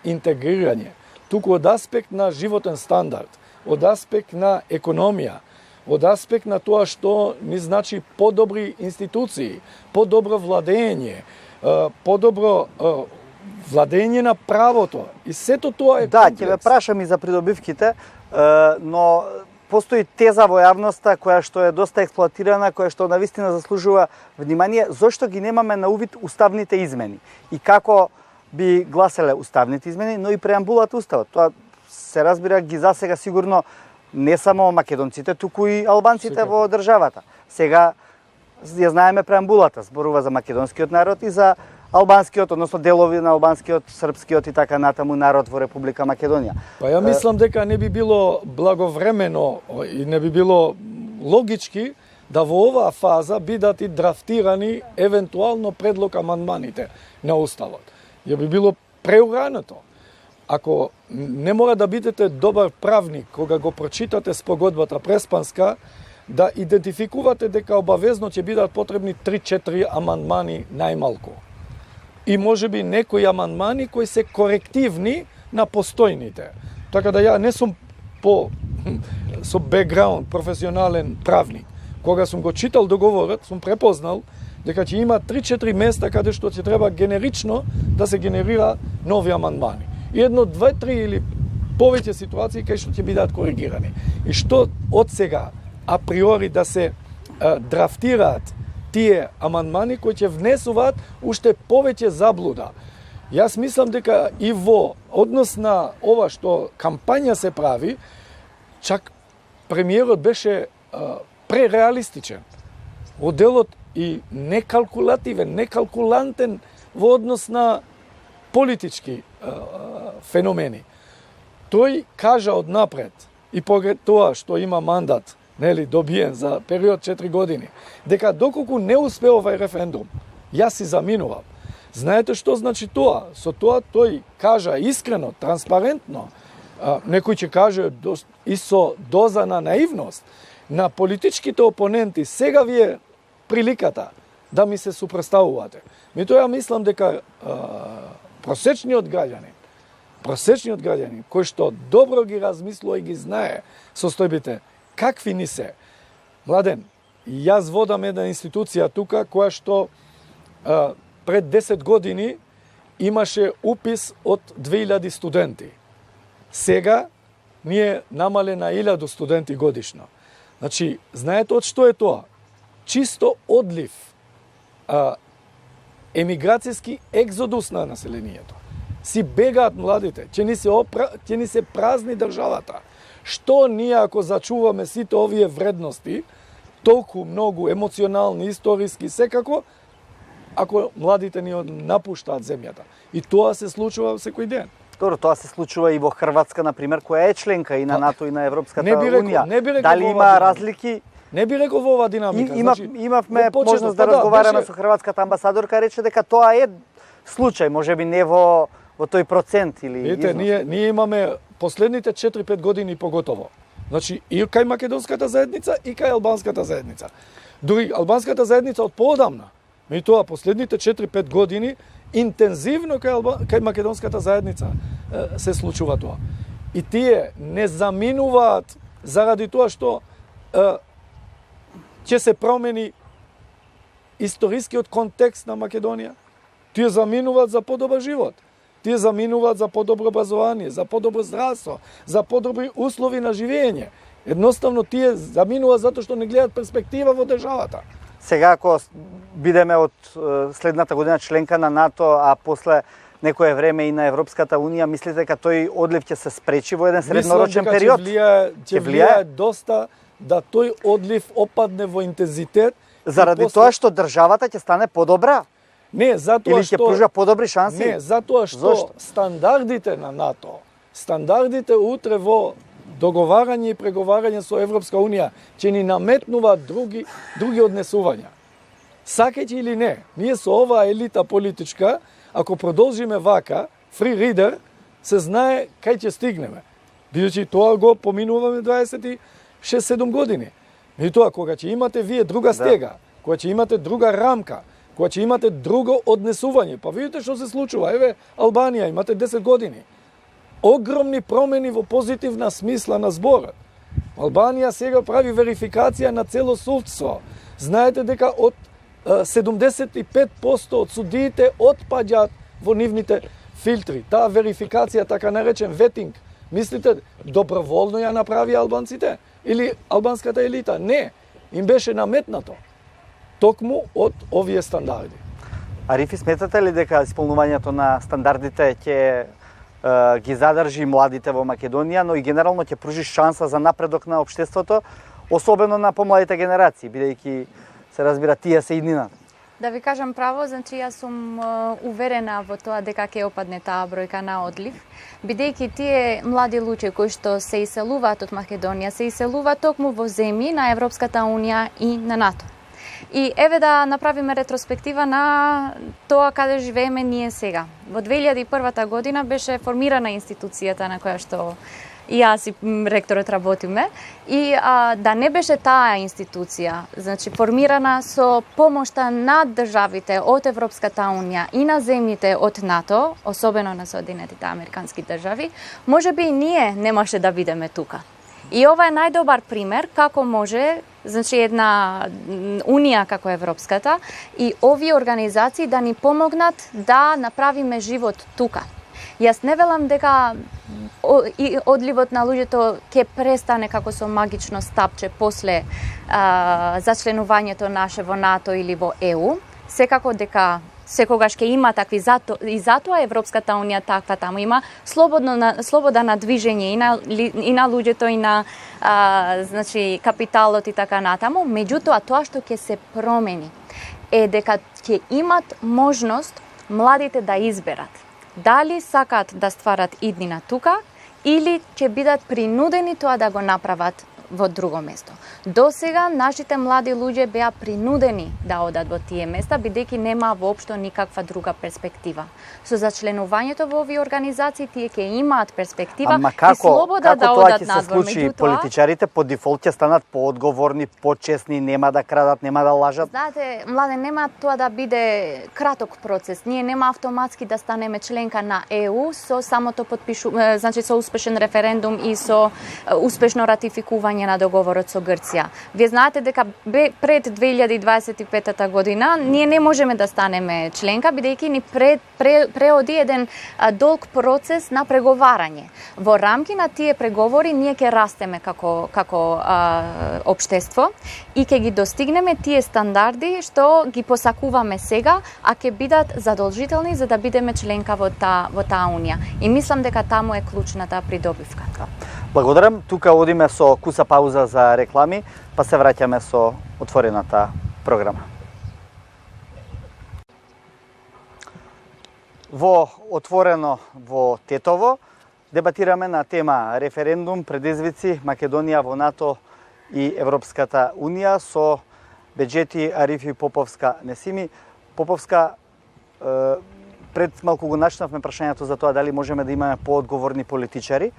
интегрирање, туку од аспект на животен стандард, од аспект на економија, од аспект на тоа што ни значи подобри институции, подобро владење, подобро владење на правото. И сето тоа е Да, комплекс. ќе ве прашам и за придобивките, но постои теза во јавноста која што е доста експлоатирана, која што навистина заслужува внимание, зошто ги немаме на увид уставните измени и како би гласеле уставните измени, но и преамбулата уставот. Тоа се разбира ги засега сигурно не само македонците, туку и албанците во државата. Сега ја знаеме преамбулата, зборува за македонскиот народ и за албанскиот, односно делови на албанскиот, српскиот и така натаму народ во Република Македонија. Па ја мислам дека не би било благовремено и не би било логички да во оваа фаза бидат и драфтирани евентуално предлог амандманите на уставот. Ја би било преураното. Ако не мора да бидете добар правник кога го прочитате спогодбата преспанска, да идентификувате дека обавезно ќе бидат потребни 3-4 амандмани најмалку. И можеби некои амандмани кои се корективни на постојните. Така да ја не сум со бекграунд професионален правник. Кога сум го читал договорот, сум препознал дека ќе има 3-4 места каде што ќе треба генерично да се генерира нови амандмани. И 1, 2, 3 или повеќе ситуации кај што ќе бидат коригирани. И што од сега априори да се драфтираат тие амандмани кои ќе внесуваат уште повеќе заблуда. Јас мислам дека и во однос на ова што кампања се прави, чак премиерот беше пререалистичен. Во делот и некалкулативен, некалкулантен во однос на политички феномени. Тој кажа однапред и погред тоа што има мандат, нели, добиен за период 4 години, дека доколку не успе овај референдум, јас си заминувам. Знаете што значи тоа? Со тоа тој кажа искрено, транспарентно, некој ќе каже и со доза на наивност, на политичките опоненти, сега ви е приликата да ми се супроставувате. Меѓутоа, ја мислам дека просечниот граѓанин, кој што добро ги размислува и ги знае состојбите, какви ни се. Младен, јас водам една институција тука која што пред 10 години имаше упис од 2000 студенти. Сега ние намале на 1000 студенти годишно. Значи, знаете од што е тоа? Чисто одлив, емиграцијски екзодус на населението. Си бегаат младите, ќе ни се празни државата. Што ние ако зачуваме сите овие вредности, толку многу емоционални, историски, секако, ако младите ни напуштаат земјата. И тоа се случува секој ден. Добро, тоа се случува и во Хрватска, например, која е членка и на НАТО и на Европската унија. Дали има разлики? Не би рекол во оваа динамика. Имавме можност да разговараме со хрватската амбасадорка, рече дека тоа е случај, можеби не во тој процент или Видите, ние имаме последните 4-5 години поготово. Значи и кај македонската заедница и кај албанската заедница. Дури албанската заедница од поодамна. Меѓутоа последните 4-5 години интензивно кај македонската заедница се случува тоа. И тие не заминуваат заради тоа што ќе се промени историскиот контекст на Македонија. Тие заминуваат за подобар живот. Тие заминуваат за подобро образование, за подобро здравство, за подобри услови на живење. Едноставно тие заминуваат затоа што не гледат перспектива во државата. Сега ако бидеме од следната година членка на НАТО, а после некое време и на Европската унија, мислите дека тој одлив ќе се спречи во еден среднорочен период? Ќе влијае доста да тој одлив опадне во интензитет. Заради тоа што државата ќе стане подобра? Не, затоа или ќе пружа подобри шанси? Не, затоа што стандардите на НАТО, стандардите утре во договарање и преговарање со Европска унија ќе ни наметнуваат други однесувања. Сакајќи или не, ние со оваа елита политичка, ако продолжиме вака, free reader, се знае кај ќе стигнеме. Бидејќи тоа го поминуваме 26-7 години. И тоа кога ќе имате вие друга стега, кога ќе имате друга рамка, кога ќе имате друго однесување, па видите што се случува. Еве Албанија имате 10 години. Огромни промени во позитивна смисла на зборот. Албанија сега прави верификација на цело судство. Знаете дека од 75% од судиите отпаѓаат во нивните филтри. Таа верификација, така наречен ветинг, мислите доброволно ја направи албанците? или албанската елита. Не, им беше наметнато. Токму од овие стандарди. Арифи, сметате ли дека исполнувањето на стандардите ќе ги задржи младите во Македонија, но и генерално ќе пружи шанса за напредок на општеството, особено на помладите генерации, бидејќи се разбира тие се иднината? Да ви кажам право, значи јас сум уверена во тоа дека ќе опадне таа бројка на одлив, бидејќи тие млади луѓе кои што се иселуваат од Македонија, се иселуваат токму во земји на Европската унија и на НАТО. И еве да направиме ретроспектива на тоа каде живееме ние сега. Во 2001 година беше формирана институцијата на која што и јас и ректорот работиме, и да не беше таа институција, значи формирана со помошта на државите од Европската унија и на земјите од НАТО, особено на Соединетите американски држави, можеби и ние немаше да бидеме тука. И ова е најдобар пример како може, значи една унија како Европската и овие организации да ни помогнат да направиме живот тука. Јас не велам дека одливот на луѓето ќе престане како со магично стапче после зачленувањето наше во НАТО или во ЕУ. Секако дека секогаш ќе има такви, и затоа Европската унија таква, таму има слобода на движење и на луѓето и на значи капиталот и така натаму. Меѓутоа тоа што ќе се промени е дека ќе имат можност младите да изберат дали сакаат да стварат иднина тука или ќе бидат принудени тоа да го направат во друго место. До сега нашите млади луѓе беа принудени да одат во тие места, бидејќи нема воопшто никаква друга перспектива. Со зачленувањето во овие организации тие ќе имаат перспектива и слобода да одат надвор. Како тоа ќе се случи? Политичарите по дефолт ќе станат поодговорни, почесни, нема да крадат, нема да лажат? Знаете, младе, нема тоа да биде краток процес. Ние нема автоматски да станеме членка на ЕУ со самото значи со успешен референдум и со успешно ратификување на договорот со Грција. Вие знаете дека пред 2025 година ние не можеме да станеме членка, бидејќи ни преоди еден долг процес на преговарање. Во рамки на тие преговори ние ќе растеме како општество и ќе ги достигнеме тие стандарди што ги посакуваме сега, а ќе бидат задолжителни за да бидеме членка во таа унија. И мислам дека таму е клучната придобивка. Благодарам. Тука одиме со куса пауза за реклами, па се враќаме со отворената програма. Во Отворено во Тетово дебатираме на тема референдум, предизвици Македонија во НАТО и Европската унија со Беџети Арифи Поповска-Несими. Поповска, пред малку го начнавме прашањето за тоа дали можеме да имаме поодговорни политичари.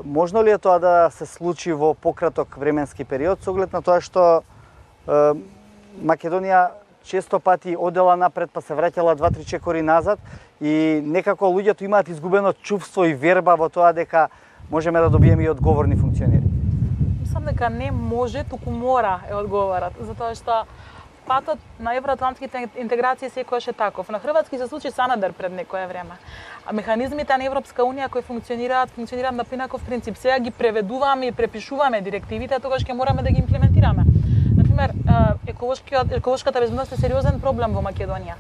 Можно ли е тоа да се случи во пократок временски период, со оглед на тоа што Македонија често пати одела напред, па се враќала 2-3 чекори назад и некако луѓето имаат изгубено чувство и верба во тоа дека можеме да добиеме и одговорни функционери? Мислам дека не може, туку мора е одговорат, затоа што патот на евроатлантските интеграции секојаш е таков. На хрватски се случи Санадер пред некое време. А механизмите на Европска унија кои функционираат на поинаков принцип. Сега ги преведуваме и препишуваме директивите, а тогаш ќе мораме да ги имплементираме. Например, еколошката безбедност е сериозен проблем во Македонија.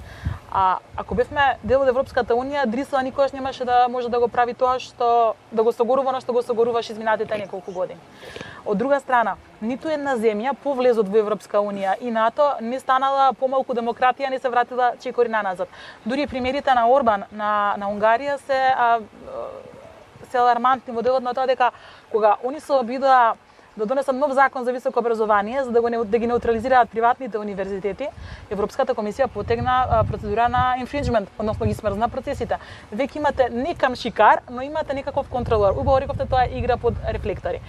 А ако бевме дел од Европската унија, Дрисела никогаш немаше да може да го прави тоа што да го согорува на што го согоруваше изминатите неколку години. Од друга страна, ниту една земја по влезот во Европска унија и НАТО не станала помалку демократија, не се вратила чекори наназад. Дури примерите на Орбан на Унгарија се алармантни во делот на тоа дека кога они се обидоа да донесат нов закон за високо образование за да ги неутрализираат приватните универзитети, Европската комисија потегна процедура на инфринџмент, односно ги смрзна процесите. Веќе имате не камшикар, но имате некаков контролор. Убаво рековте, тоа е игра под рефлектори.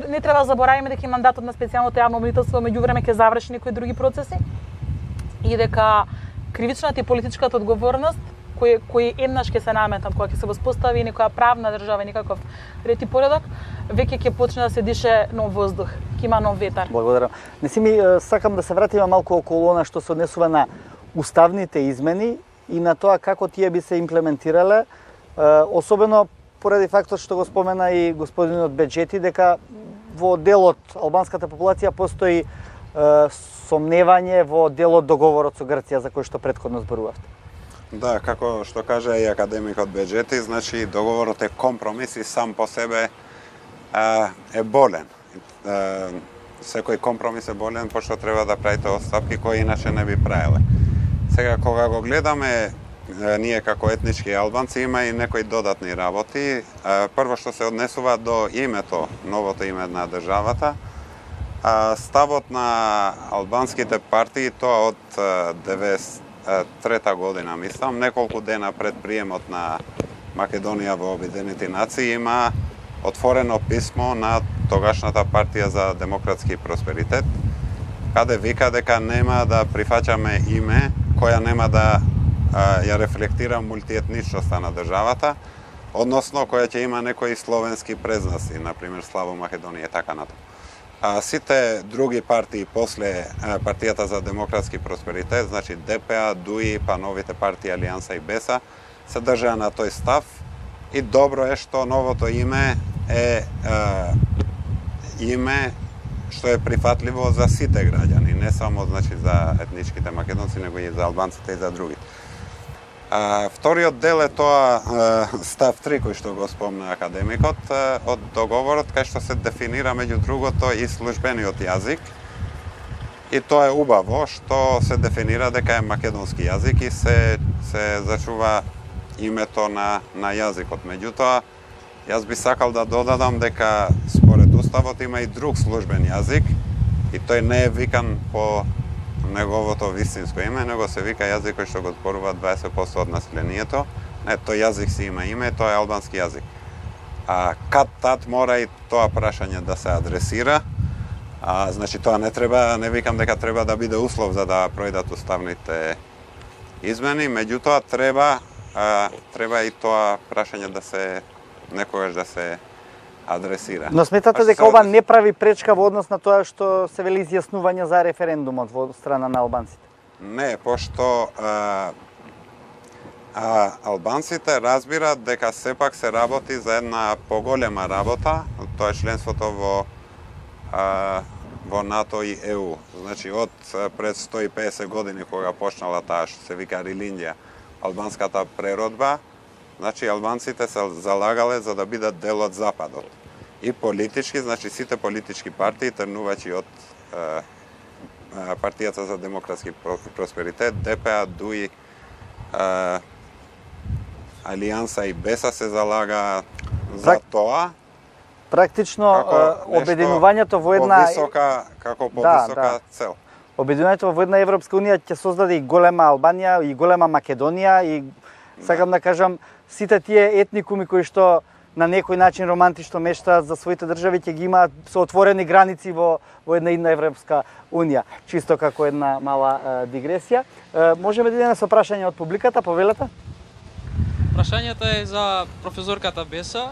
Не треба да забораваме дека мандатот на специјалното јавно обвинителство меѓувреме ќе заврши некои други процеси и дека кривичната и политичката одговорност кои еднаш ќе се наметнат, кога ќе се воспостави некоја правна држава, некаков ред и поредок, веќе ќе почне да се дише нов воздух, ќе има нов ветар. Благодарам. Несими, сакам да се вратиме малку околу она што се однесува на уставните измени и на тоа како тие би се имплементирале, особено поради фактот што го спомена и господинот Беџети, дека во дел од албанската популација постои сомневање во дел од договорот со Грција за кој што претходно зборувавте. Да, како што кажа и академикот Беџети, значи договорот е компромис и сам по себе е болен. Секој компромис е болен, пошто треба да правите отстапки кои иначе не би правиле. Сега, кога го гледаме, ние како етнички албанци има и некои додатни работи. Прво што се однесува до името, новото име на државата. Ставот на албанските партии, тоа од 93 година, мислам, неколку дена пред приемот на Македонија во Обединените нации, има отворено писмо на тогашната партија за демократски просперитет, каде вика дека нема да прифаќаме име која нема да ја рефлектира мултиетничноста на државата, односно која ќе има некои словенски презнаси, например Славо Македонија и така натаму. Сите други партии после партијата за демократски просперитет, значи ДПА, ДУИ, па новите партии Алијанса и БЕСА, се држаа на тој став и добро е што новото име е име што е прифатливо за сите граѓани, не само значи за етничките македонци, него и за албанците и за другите. Вториот дел е тоа став 3 кој што го спомна академикот од договорот, кај што се дефинира меѓу другото и службениот јазик. И тоа е убаво што се дефинира дека е македонски јазик и се зачува името на јазикот. Меѓутоа, јас би сакал да додадам дека според уставот има и друг службен јазик и тој не е викан по неговото вистинско име, него се вика јазик кој што го зборува 20% од населението. Не, тој јазик си има име, тоа е албански јазик. Кад-тад мора и тоа прашање да се адресира. Значи тоа не викам дека треба да биде услов за да пројдат уставните измени, меѓутоа треба и тоа прашање да се некогаш да се адресира. Но сметате дека ова не прави пречка во однос на тоа што се вели изјаснување за референдумот во страна на албанците? Не, пошто албанците разбират дека сепак се работи за една поголема работа, тоа е членството во НАТО и ЕУ. Значи од пред 150 години кога почнала таа што се вика Рилиндија, албанската преродба, значи албанците се залагале за да бидат дел од Западот. И политички, значи сите политички партии, тргнувачи од партијата за демократски просперитет, ДПА, ДУИ, Алијанса и БЕСА се залага за тоа. Практично обединувањето во една како повисока цел. Обединувањето во една Европска унија ќе создаде и голема Албанија и голема Македонија и сакам да кажам сите тие етникуми кои што на некој начин романтично мештаат за своите држави ќе ги имаат со отворени граници во една Европска унија. Чисто како една мала дигресија. Можеме да идеме со прашање од публиката, повелете? Прашањето е за професорката Беса.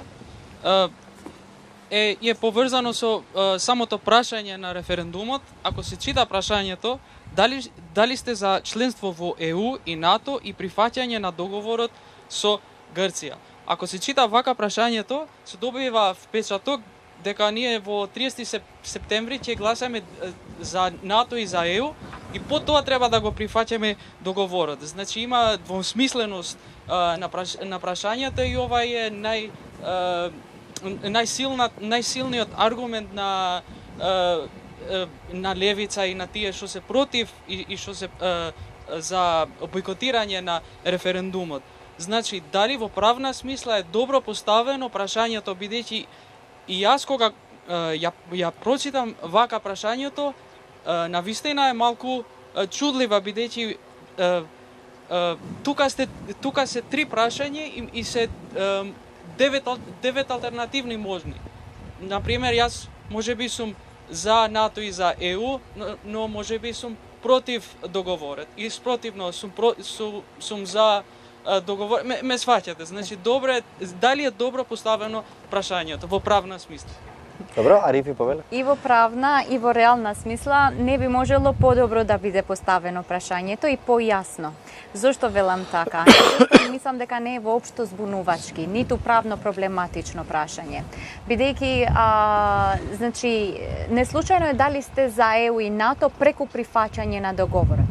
Е поврзано со самото прашање на референдумот. Ако се чита прашањето, дали сте за членство во ЕУ и НАТО и прифаќање на договорот со Грција? Ако се чита вака прашањето, се добива впечаток дека ние во 30 септември ќе гласаме за НАТО и за ЕУ и потоа треба да го прифаќаме договорот. Значи има двосмисленост на прашањето и ова е најсилниот аргумент на левица и на тие што се против и што се за бойкотирање на референдумот. Значи, дали во правна смисла е добро поставено прашањето, бидејќи и јас кога ја прочитам вака прашањето, навистина е малку чудлива, бидејќи тука се три прашања и се девет алтернативни можни. Например, јас можеби сум за НАТО и за ЕУ, но можеби сум против договорот. И спротивно сум за договор. Ме сваќате, значи дали е добро поставено прашањето во правна смисла? Добро, Арифи повеле. И во правна и во реална смисла не би можело подобро да биде поставено прашањето и појасно. Зошто велам така? Зашто мислам дека не е воопшто збунувачки, ниту правно проблематично прашање. Бидејќи, значи, неслучајно е дали сте за ЕУ и НАТО преку прифаќање на договорот.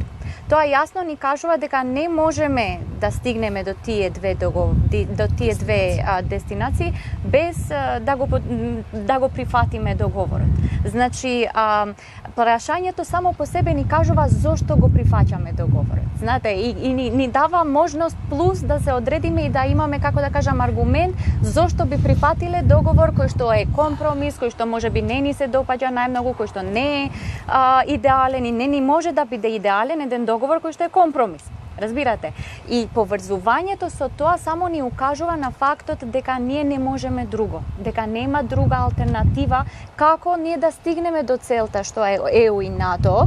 Тоа јасно ни кажува дека не можеме да стигнеме до тие две дестинации без да го прифатиме договорот. Значи, прашањето само по себе ни кажува зошто го прифаќаме договорот. Знаете, и ни дава можност плюс да се одредиме и да имаме, како да кажам, аргумент зошто би прифатиле договор кој што е компромис, кој што можеби не ни се допаѓа најмногу, кој што не е идеален и не ни може да биде идеален еден договор кој што е компромис. Разбирате? И поврзувањето со тоа само ни укажува на фактот дека ние не можеме друго, дека нема друга алтернатива како ние да стигнеме до целта што е ЕУ и НАТО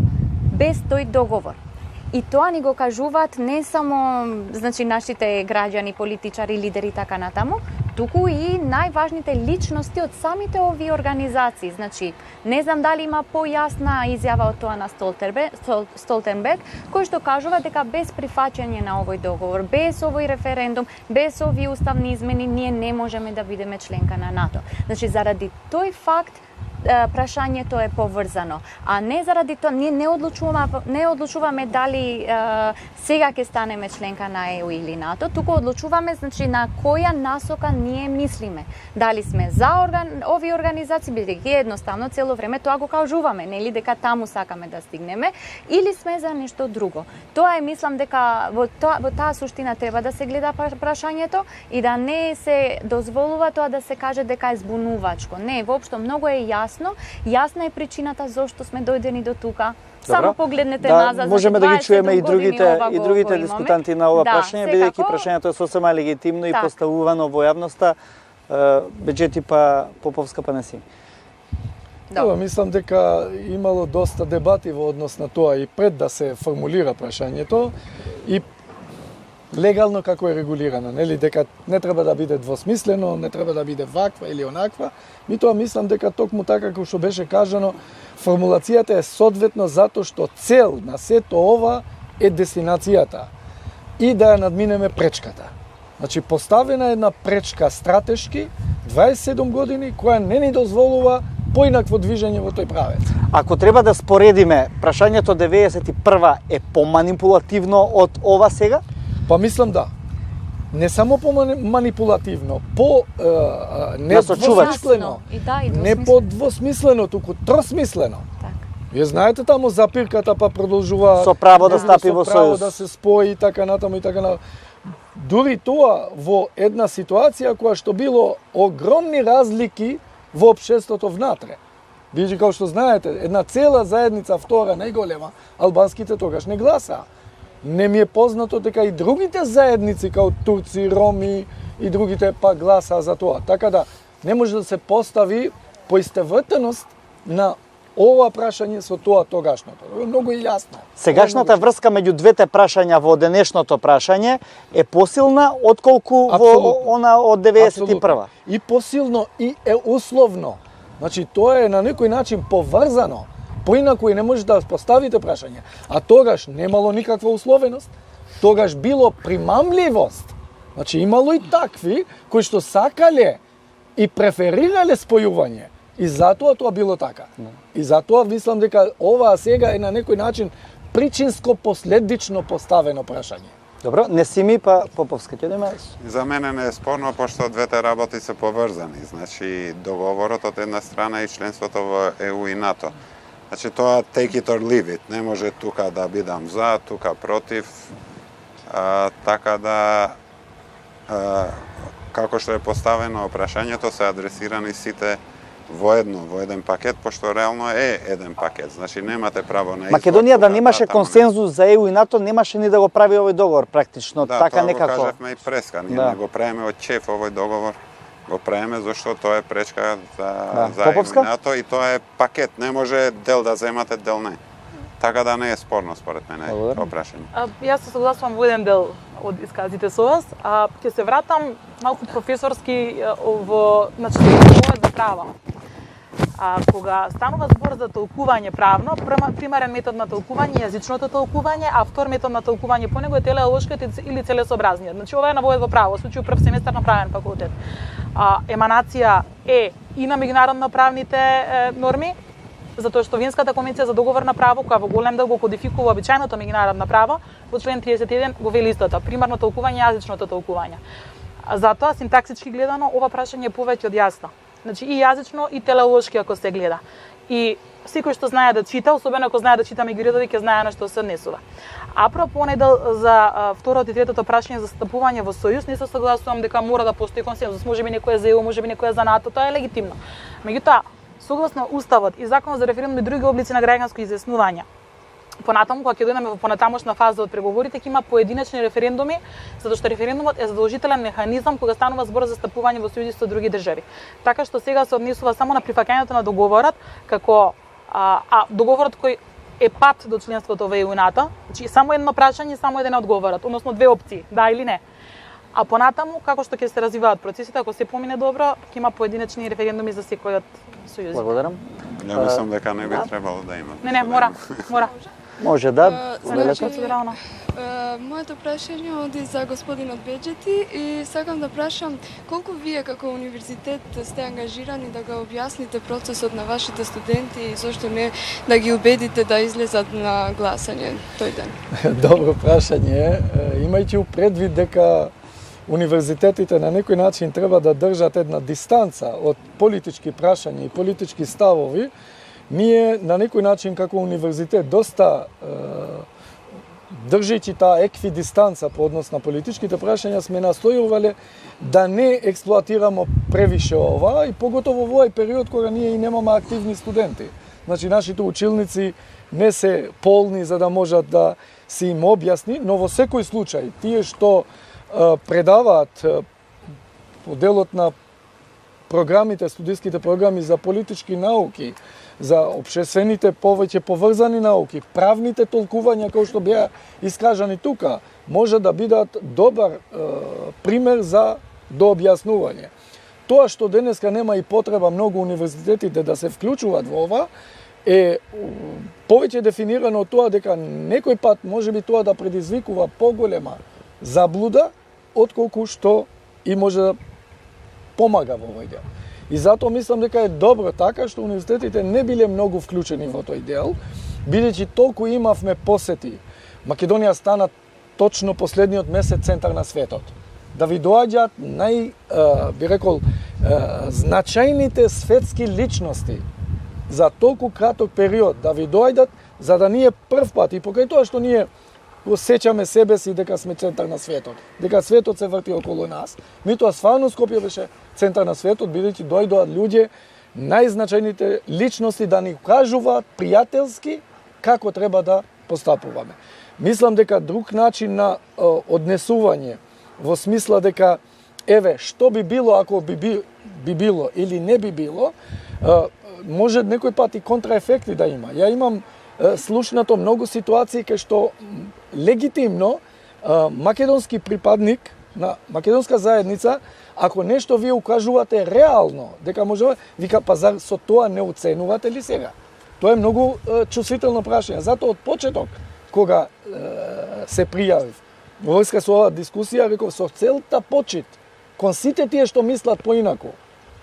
без тој договор. И тоа ни го кажуваат не само, значи, нашите граѓани, политичари, лидери така натаму, туку и најважните личности од самите овие организации. Значи, не знам дали има појасна изјава од тоа на Столтенберг, кој што кажува дека без прифаќање на овој договор, без овој референдум, без овие уставни измени, ние не можеме да бидеме членка на НАТО. Значи, заради тој факт, прашањето е поврзано, а не заради тоа ние не одлучуваме дали сега ќе станеме членка на ЕУ или НАТО, туку одлучуваме, значи, на која насока ние мислиме. Дали сме за овие организации, бидејќи едноставно цело време тоа го кажуваме, нели, дека таму сакаме да стигнеме, или сме за нешто друго. Тоа е, мислам дека во таа суштина треба да се гледа прашањето и да не се дозволува тоа да се каже дека е збунувачко. Не, воопшто многу е јасна е причината зошто сме дојдени до тука. Само погледнете назад. Можеме да ги чуеме и другите го дискутанти на ова прашање, бидејќи прашањето е сосема легитимно и поставувано во јавноста. Беџети па Поповска па Неси. Да, мислам дека имало доста дебати во однос на тоа и пред да се формулира прашањето и легално како е регулирано, нели, дека не треба да биде двосмислено, не треба да биде ваква или онаква. Ми тоа мислам дека токму така како што беше кажано, формулацијата е соодветно затоа што цел на сето ова е дестинацијата и да ја надминеме пречката. Значи, поставена една пречка стратешки 27 години која не ни дозволува поинакво движење во тој правец. Ако треба да споредиме, прашањето 91 е поманипулативно од ова сега? Па мислам да. Не само по-манипулативно, недвосмислено, не по-двосмислено, туку тросмислено. Вие знаете таму запирката па продолжува со право да стапи во сојуз, со право да се спои и така натаму и така натаму. Дури тоа во една ситуација која што било огромни разлики во општеството внатре. Вие како што знаете, една цела заедница, втора најголема, албанските тогаш не гласаа. Не ми е познато дека и другите заедници, као турци, роми и другите, па гласаа за тоа. Така да не може да се постави поистовртеност на ова прашање со тоа тогашното. Многу е јасно. Сегашната врска меѓу двете прашања во денешното прашање е посилна отколку во она од 91-а. И посилно и е условно. Значи тоа е на некој начин поврзано. Поинаку и не може да поставите прашање. А тогаш немало никаква условеност, тогаш било примамливост. Значи имало и такви кои што сакале и преферирале спојување. И затоа тоа било така. И затоа мислам дека ова сега е на некој начин причинско последично поставено прашање. Добро, Несими па Поповска ќе има. За мене не е спорно, пошто двете работи се поврзани. Значи договорот од една страна и членството во ЕУ и НАТО. Значи тоа take it or leave it, не може тука да бидам за, тука против, така да како што е поставено прашањето се адресирани сите во еден пакет, пошто реално е еден пакет. Значи немате право на избор. Македонија да немаше консензус за ЕУ и НАТО, немаше ни да го прави овој договор практично, да, така тоа некако. Да, тоа го кажавме и преска, ние не го правиме од чеф овој договор. Го правиме зашто тоа е пречка за ЕУ и НАТО и тоа е пакет, не може дел да земате, дел не. Така да не е спорно според мене тоа прашање. Јас се согласувам во еден дел од исказите со вас, а ќе се вратам малку професорски во, значи, за права. Кога станува збор за толкување правно, примерен метод на толкување е јазичното толкување, а втор метод на толкување по него е телеолошкиот или целесообразниот. Значи ова е наводен во право, случај прв семестар на правен факултет. Еманација е и на меѓународно правните норми, затоа што Виенската конвенција за договор на право, која во голем дел го кодификува обичајното меѓународно право, во член 31 го вели истото, примерно толкување јазичното толкување. Затоа синтаксички гледано ова прашање е повеќе од јасно. Значи и јазично и телеолошки ако се гледа. И секој што знае да чита, особено ако знае да чита меѓу редови, ќе знае на што се однесува. Апропо недел за второто и третото прашање за стапување во сојуз, не се согласувам дека мора да постои консензус. Можеби некој е за ЕУ, можеби некој е за НАТО, тоа е легитимно. Меѓутоа, согласно Уставот и Законот за референдум и други облици на граѓанско изјаснување, понатаму, кога ќе дојдеме во понатамошна фаза од преговорите, ќе има поединечни референдуми, затоа што референдумот е задолжителен механизам кога станува збор за стапување во сојузи со други држави. Така што сега се однесува само на прифаќањето на договорот, како договорот кој е пат до членството во ЕУ и НАТО, значи само едно прашање, само еден одговорот, односно две опции, да или не. А понатаму, како што ќе се развиваат процесите, ако се помине добро, ќе има поединечни референдуми за секој од сојузите. Благодарам. Ја мислам дека не би требало да има. Не, мора. Може да, моето прашање оди за господинот Беџети и сакам да прашам колку вие како универзитет сте ангажирани да го објасните процесот на вашите студенти и зошто не да ги убедите да излезат на гласање тој ден? Добро прашање, имајќи предвид дека универзитетите на некој начин треба да држат една дистанца од политички прашања и политички ставови, ние на некој начин како универзитет доста држејќи таа еквидистанца по однос на политичките прашања сме настојувале да не експлоатираме превише ова и поготово во овој период кога ние и немаме активни студенти. Значи нашите училници не се полни за да можат да се им објасни, но во секој случај тие што предаваат по делот на програмите, студиските програми за политички науки, за општествените повеќе поврзани науки, правните толкувања кои што беа искажани тука, може да бидат добар пример за дообјаснување. Тоа што денеска нема и потреба многу универзитетите да се вклучуваат во ова, е повеќе дефинирано од тоа дека некој пат можеби тоа да предизвикува поголема заблуда, отколку што и може да помага во овој дел. И затоа мислам дека е добро така што универзитетите не биле многу вклучени во тој дел, бидејќи толку имавме посети. Македонија стана точно последниот месец центар на светот. Да ви доаѓаат би рекол, значајните светски личности за толку краток период, да ви доаѓаат за да ние прв пат и покај тоа што ние го сеќаме себе си дека сме центар на светот, дека светот се врти околу нас. Меѓутоа стварно Скопје беше центар на светот, бидејќи дојдоа луѓе, најзначајните личности да ни кажуваат пријателски како треба да постапуваме. Мислам дека друг начин на однесување во смисла дека еве што би било ако би било или не би било, може некој пат и контраефекти да има. Ја имам слушнато многу ситуации кај што легитимно македонски припадник на македонска заедница, ако нешто вие укажувате реално, дека може, вика, па зар со тоа не оценувате ли сега? Тоа е многу чувствително прашање. Затоа од почеток, кога се пријавив, во врска со оваа дискусија, реков со целта почит, кон сите тие што мислат поинаку,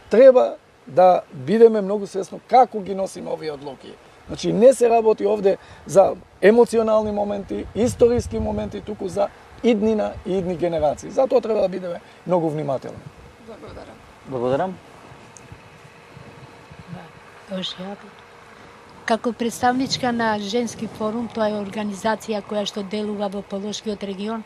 треба да бидеме многу свесно како ги носиме овие одлуки. Значи не се работи овде за емоционални моменти, историски моменти, туку за иднина и идни генерации. Затоа треба да бидеме многу внимателни. Благодарам. Благодарам. Како представничка на Женски форум, тоа е организација која што делува во Полошкиот регион,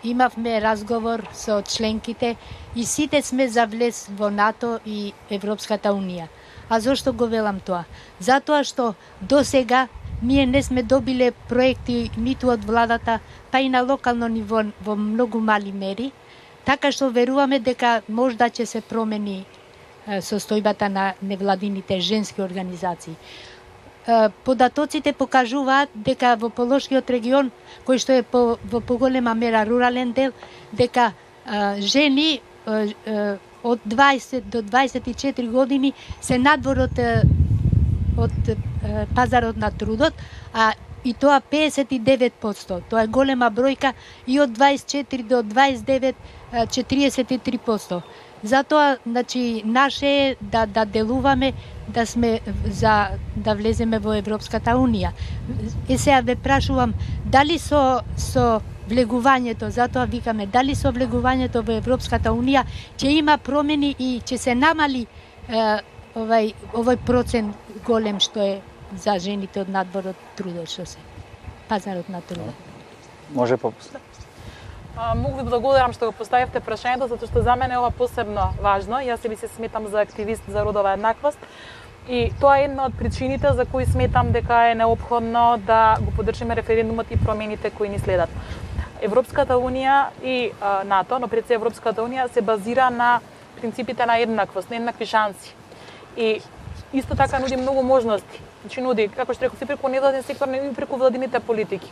имавме разговор со членките и сите сме за влез во НАТО и Европската Унија. А зошто го велам тоа? Затоа што до сега ние не сме добиле проекти ниту од владата, па и на локално ниво во многу мали мери, така што веруваме дека можда ќе се промени состојбата на невладините женски организации. Податоците покажуваат дека во Полошкиот регион, кој што е во поголема мера рурален дел, дека жени од 20 до 24 години се надвор од пазарот на трудот, а и тоа 59%. Тоа е голема бројка, и од 24 до 29 43%. Затоа, значи, наше е да делуваме, да сме за да влеземе во Европската Унија. Сега ве прашувам, дали со влегувањето, затоа викаме, дали со влегувањето во Европската Унија ќе има промени и ќе се намали овој процент голем што е за жените од надвор од трудот, што се пазарот на трудот. Може попуста. Многу ви благодарам што го поставивте прашањето, затоа што за мене е ова посебно важно. Јас се сметам за активист за родова еднаквост и тоа е една од причините за кои сметам дека е неопходно да го поддржиме референдумот и промените кои ни следат. Европската Унија и НАТО, но пред се Европската Унија се базира на принципите на еднаквост, на еднакви шанси. И исто така нуди многу можности. Значи нуди, како што реков, и преку невладин сектор, и преку владините политики.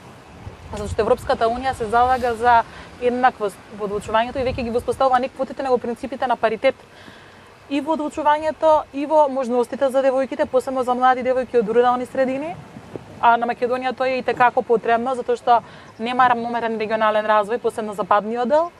Затоа што Европската Унија се залага за еднаквост во одлучувањето и веќе ги воспоставува не квотите, него принципите на паритет и во одлучувањето и во можностите за девојките, посебно за млади девојки од рурални средини. А на Македонија тоа е и текако потребно, затоа што нема рамномерен регионален развој, посебно западниот дел.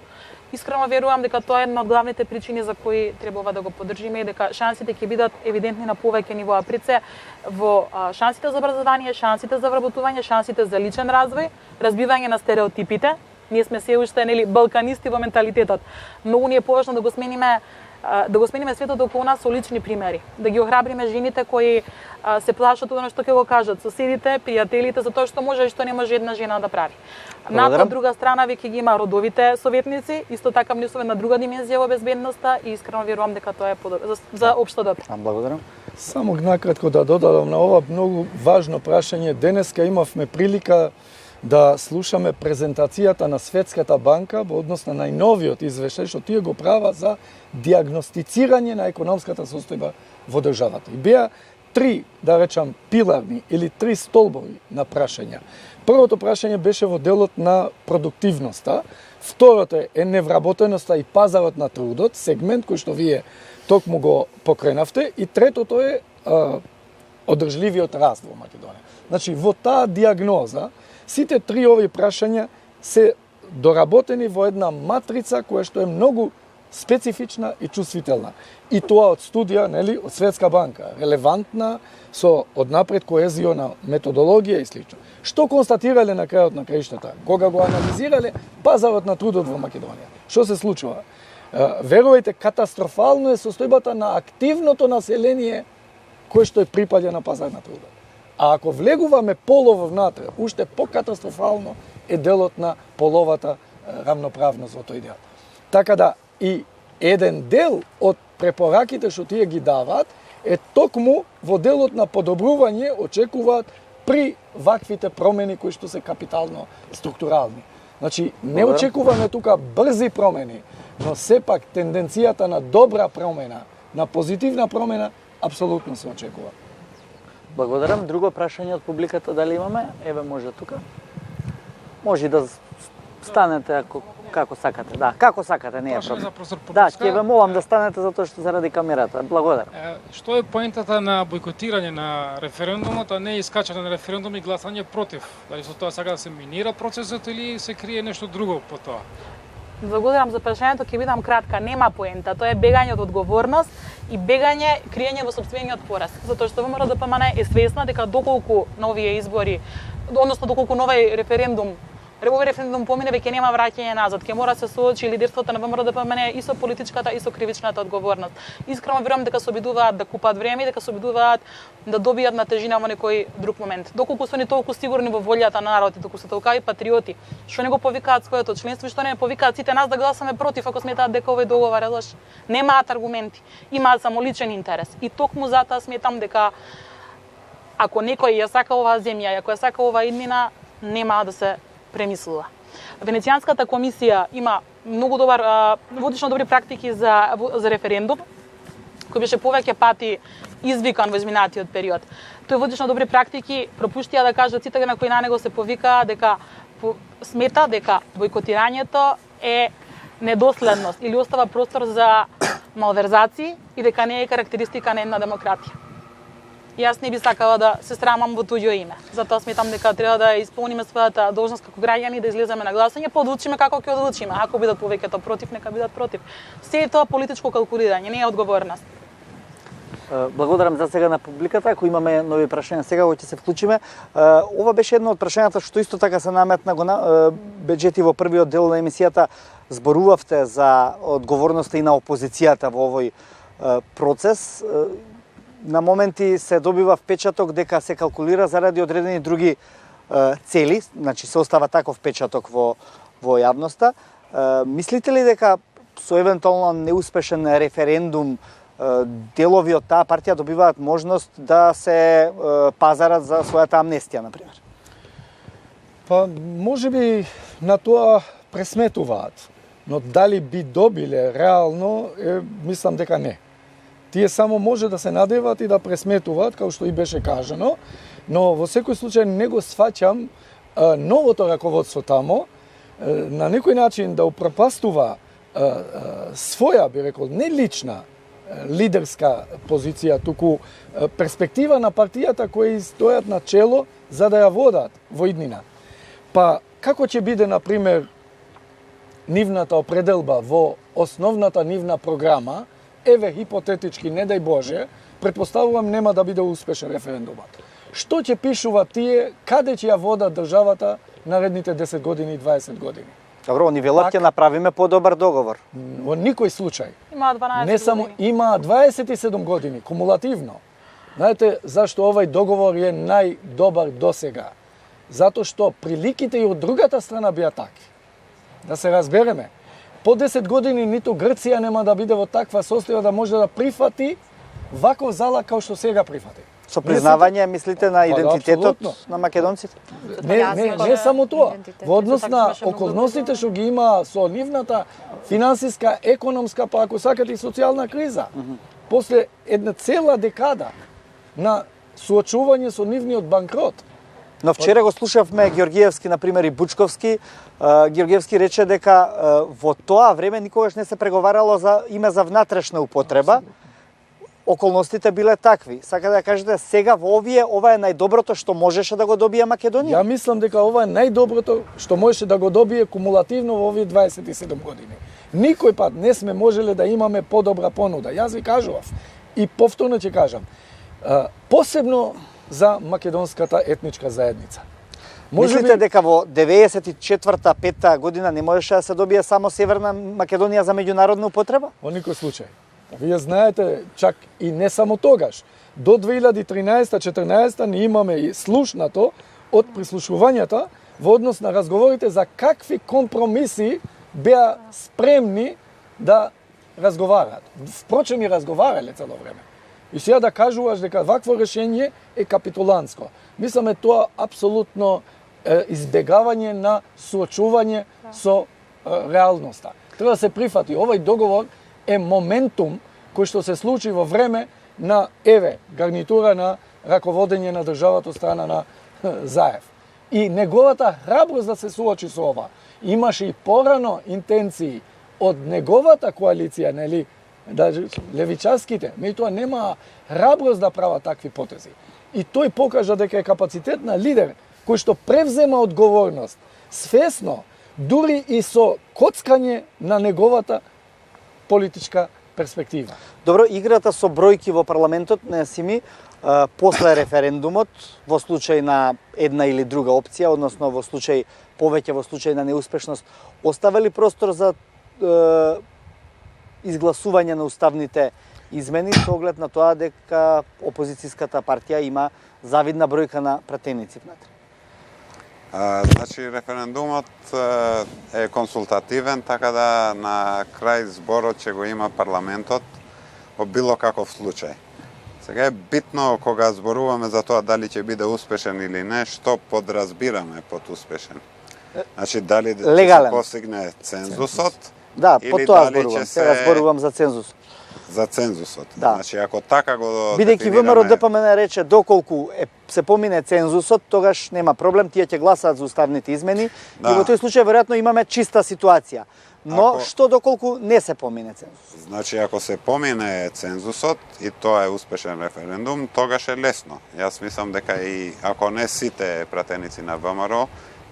Искрено верувам дека тоа е една од главните причини за кои требува да го поддржиме и дека шансите ќе бидат евидентни на повеќе нивоа, пред се во шансите за образование, шансите за вработување, шансите за личен развој, разбивање на стереотипите. Ние сме се уште балканисти во менталитетот. Многу ни е поважно да го смениме светот околу нас со лични примери, да ги охрабриме жените кои се плашат од она што ќе го кажат соседите, пријателите, за тоа што може и што не може една жена да прави. НАТО, од друга страна, веќе ги има родовите советници, исто така внесува на друга димензија во безбедноста и искрено верувам дека тоа е за општо добро. Благодарам. Само накратко да додадам на ова многу важно прашање. Денеска имавме прилика да слушаме презентацијата на Светската банка во однос на најновиот извештај што тие го права за диагностицирање на економската состојба во државата. И беа три, да речам, пиларни или три столбови на прашања. Првото прашање беше во делот на продуктивноста, второто е невработеноста и пазарот на трудот, сегмент кој што вие токму го покренавте, и третото е одржливиот раст во Македонија. Значи, во таа диагноза, сите три овие прашања се доработени во една матрица која што е многу специфична и чувствителна. И тоа од студија, нели, од Светска банка, релевантна, со однапред коезиона методологија и слично. Што констатирале на крајот на краиштата? Кога го анализирале пазарот на трудот во Македонија? Што се случува? Верувајте, катастрофално е состојбата на активното население кое што е припаѓа на пазар на трудот. А ако влегуваме полово внатре, уште покатастрофално е делот на половата рамноправност во тој дел. Така да и еден дел од препораките што тие ги даваат е токму во делот на подобрување очекуваат при ваквите промени кои што се капитално структурални. Значи, не очекуваме тука брзи промени, но сепак тенденцијата на добра промена, на позитивна промена, апсолутно се очекува. Благодарам. Друго прашање од публиката дали имаме? Еве, може тука. Може да станете како сакате. Да, како сакате, не е проблем. Да, ќе ве молам да станете затоа што заради камерата. Благодарам. Што е поентата на бойкотирање на референдумот, а не искачање на референдум и гласање против? Дали со тоа сака да се минира процесот или се крие нешто друго по тоа? Благодарам за прашањето, ќе бидам кратка. Нема поента, тоа е бегање од одговорност и бегање, криење во сопствениот пораз. Затоа што ВМРО-ДПМН е свесна дека доколку на овие избори, односно доколку новиот референдум помине, веќе нема враќање назад. Ќе мора се соочи лидерството на ВМРО-ДПМН и со политичката и со кривичната одговорност. Искрено верувам дека се обидуваат да купат време и дека се обидуваат да добијат на тежина во некој друг момент. Доколку се не толку сигурни во волјата на народот, доколку се толкави патриоти, што не го повикаат своето членство и што не повикаат сите нас да гласаме против ако сметаат дека овој договор е лош. Немаат аргументи, имаат само личен интерес. И токму затоа сметам дека ако некој ја сака оваа земја, ако ја сака оваа иднина, нема да се премислува. Венецијанската комисија има многу водично добри практики за референдум, кој беше повеќе пати извикан во изминатиот период. Тој водично добри практики пропуштија да кажат сите на кои на него се повикаа дека смета дека бойкотирањето е недоследност или остава простор за малверзации и дека не е карактеристика на една демократија. Јас не би сакала да се срамам во туѓо име. Затоа сметам дека треба да исполниме својата должност како граѓани, да излеземе на гласање, па одлучиме како ќе одлучиме. Ако бидат повеќето против, нека бидат против. Се е тоа политичко калкулирање, не е одговорност. Благодарам за сега на публиката. Ако имаме нови прашања сега кои ќе се вклучиме. Ова беше едно од прашањата што исто така се наметна беџети во првиот дел на емисијата. Зборувавте за одговорноста и на опозицијата во овој процес. На моменти се добива впечаток дека се калкулира заради одредени други цели, значи се остава таков впечаток во јавноста. Мислите ли дека со евентуално неуспешен референдум делови од таа партија добиваат можност да се пазарат за својата амнестија, например? Па, може би на тоа пресметуваат, но дали би добиле реално, мислам дека не. Тие само може да се надеват и да пресметуваат, како што и беше кажано, но во секој случај не го сваќам новото раководство тамо, на некој начин да упропастува своја, би рекол, не лична, лидерска позиција, туку перспектива на партијата кои стојат на чело за да ја водат во иднина. Па, како ќе биде, например, нивната определба во основната нивна програма, еве хипотетички, не дај Боже, претпоставувам нема да биде успешен референдумот. Што ќе пишува тие, каде ќе ја водат државата наредните 10 години и 20 години? Добро, ни велат ќе направиме подобар договор. Во никој случај. Има 12 не само години. Има 27 години, кумулативно. Знаете зашто овај договор е најдобар досега? Затоа што приликите и од другата страна беа таки. Да се разбереме. По 10 години ниту Грција нема да биде во таква состојба да може да прифати ваков залог како што сега прифати. Со признавање, мислите, на идентитетот на македонците? Не само тоа. Во однос на околностите што ги има со нивната финансиска, економска, па ако сакате и социјална криза. После една цела декада на суочување со нивниот банкрот. Но вчера го слушавме Георгиевски, например, и Бучковски. Георгиевски рече дека во тоа време никогаш не се преговарало за име за внатрешна употреба. Околностите биле такви. Сака да кажете, сега во ова е најдоброто што можеше да го добие Македонија? Ја мислам дека ова е најдоброто што можеше да го добие кумулативно во овие 27 години. Никој пат не сме можеле да имаме подобра понуда. Јас ви кажував и повторно ќе кажам. Посебно за македонската етничка заедница. Мислите дека во 94-5 година не можеше да се добие само Северна Македонија за меѓународна употреба? Во никој случај. Вие знаете, чак и не само тогаш. До 2013-14 не имаме и слушнато од прислушувањата во однос на разговорите за какви компромиси беа спремни да разговарат. Впрочем и разговарале цело време. И сега да кажуваш дека вакво решение е капитуланско. Мисламе тоа апсолутно избегавање на суочување со реалноста. Треба да се прифати. Овој договор е моментум кој што се случи во време на гарнитура на раководење на државата од страна на Заев. И неговата храброст да се суочи со ова. Имаше и порано интенции од неговата коалиција, нели, левичарските, меѓутоа нема храброст да прават такви потези. И тој покажа дека е капацитет на лидер кој што превзема одговорност, свесно, дури и со коцкање на неговата политичка перспектива. Добро, играта со бројки во парламентот не си ми после референдумот, во случај на една или друга опција, односно во случај повеќе во случај на неуспешност, остава ли простор за изгласување на уставните измени со оглед на тоа дека опозицијската партија има завидна бројка на пратеници внатре? Значи, референдумот е консултативен, така да на крај зборот ќе го има парламентот во било каков случај. Сега е битно кога зборуваме за тоа дали ќе биде успешен или не, што подразбираме под успешен. Значи, дали ќе се постигне цензусот, да, по тоа зборувам. Сега зборувам за цензусот. За цензусот. Да. Значи, ако така го бидејќи ВМРО ДПМН рече доколку се помине цензусот, тогаш нема проблем, тие ќе гласаат за уставните измени и во тој случај веројатно имаме чиста ситуација. Но што доколку не се помине цензус? Значи, ако се помине цензусот и тоа е успешен референдум, тогаш е лесно. Јас мислам дека и ако не сите пратеници на ВМРО,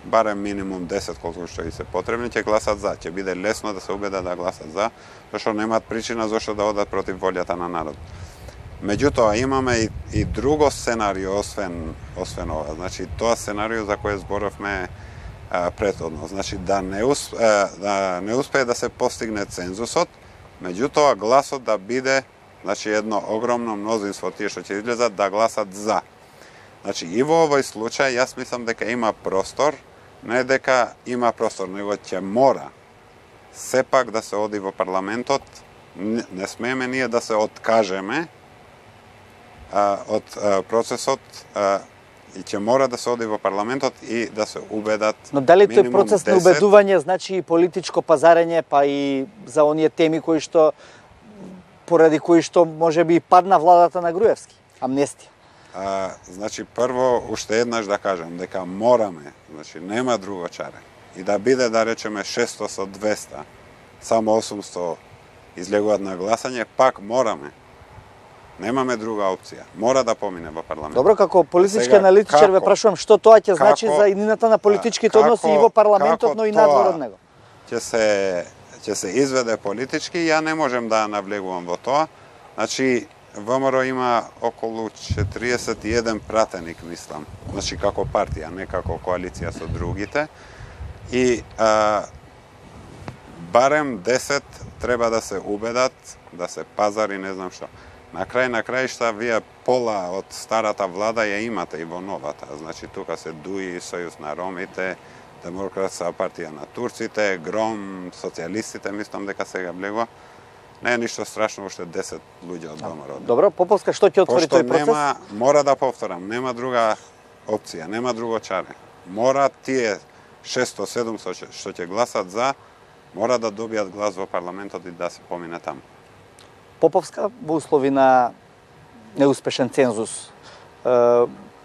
барем минимум 10 колку што и се потребни, ќе гласат за. Ќе биде лесно да се убедат да гласат за, зашто немаат причина зашто да одат против волјата на народ. Меѓутоа, имаме и друго сценарио, освен ова. Значи, тоа сценарио за кое зборовме претhodно. Значи, да не успее да се постигне цензусот, меѓутоа гласот да биде, значи, едно огромно мнозинство тие што ќе излезат да гласат за. Значи, и во овој случај, јас мислам дека има простор, не дека има простор, него ќе мора сепак да се оди во парламентот, не смееме ние да се откажеме од процесот и ќе мора да се оди во парламентот и да се убедат. Но дали тој минимум процес на 10... убедување значи и политичко пазарење, па и за оние теми кои што поради кои што можеби падна владата на Груевски, амнестија? Значи, прво, уште еднаш да кажем дека мораме, значи нема друго чаре. И да биде, да речеме, 600 со 200, само 800 излегуваат на гласање, пак мораме. Немаме друга опција. Мора да помине во парламент. Добро, како политички аналитичар ве прашувам што тоа ќе значи за иднината на политичките односи и во парламентот, но и надвор од него. Ќе се изведе политички, ја не можем да навлегувам во тоа. Значи, ВМРО има околу 41 пратеник, мислам. Значи, како партија, не како коалиција со другите. И барем 10 треба да се убедат, да се пазари, не знам што. На крајшта, вие пола од старата влада ја имате и во новата. Значи, тука се ДУИ, Сојуз на ромите, Демократска партија на турците, ГРОМ, социјалистите, мислам дека сега влегува. Не е ништо страшно, уште 10 луѓе од ВМРО. Добро, Поповска, што ќе отвори тој процес? Мора да повторам, нема друга опција, нема друго чаре. Мора тие 600-700 што ќе гласат за, мора да добијат глас во парламентот и да се помине таму. Поповска, во услови на неуспешен цензус,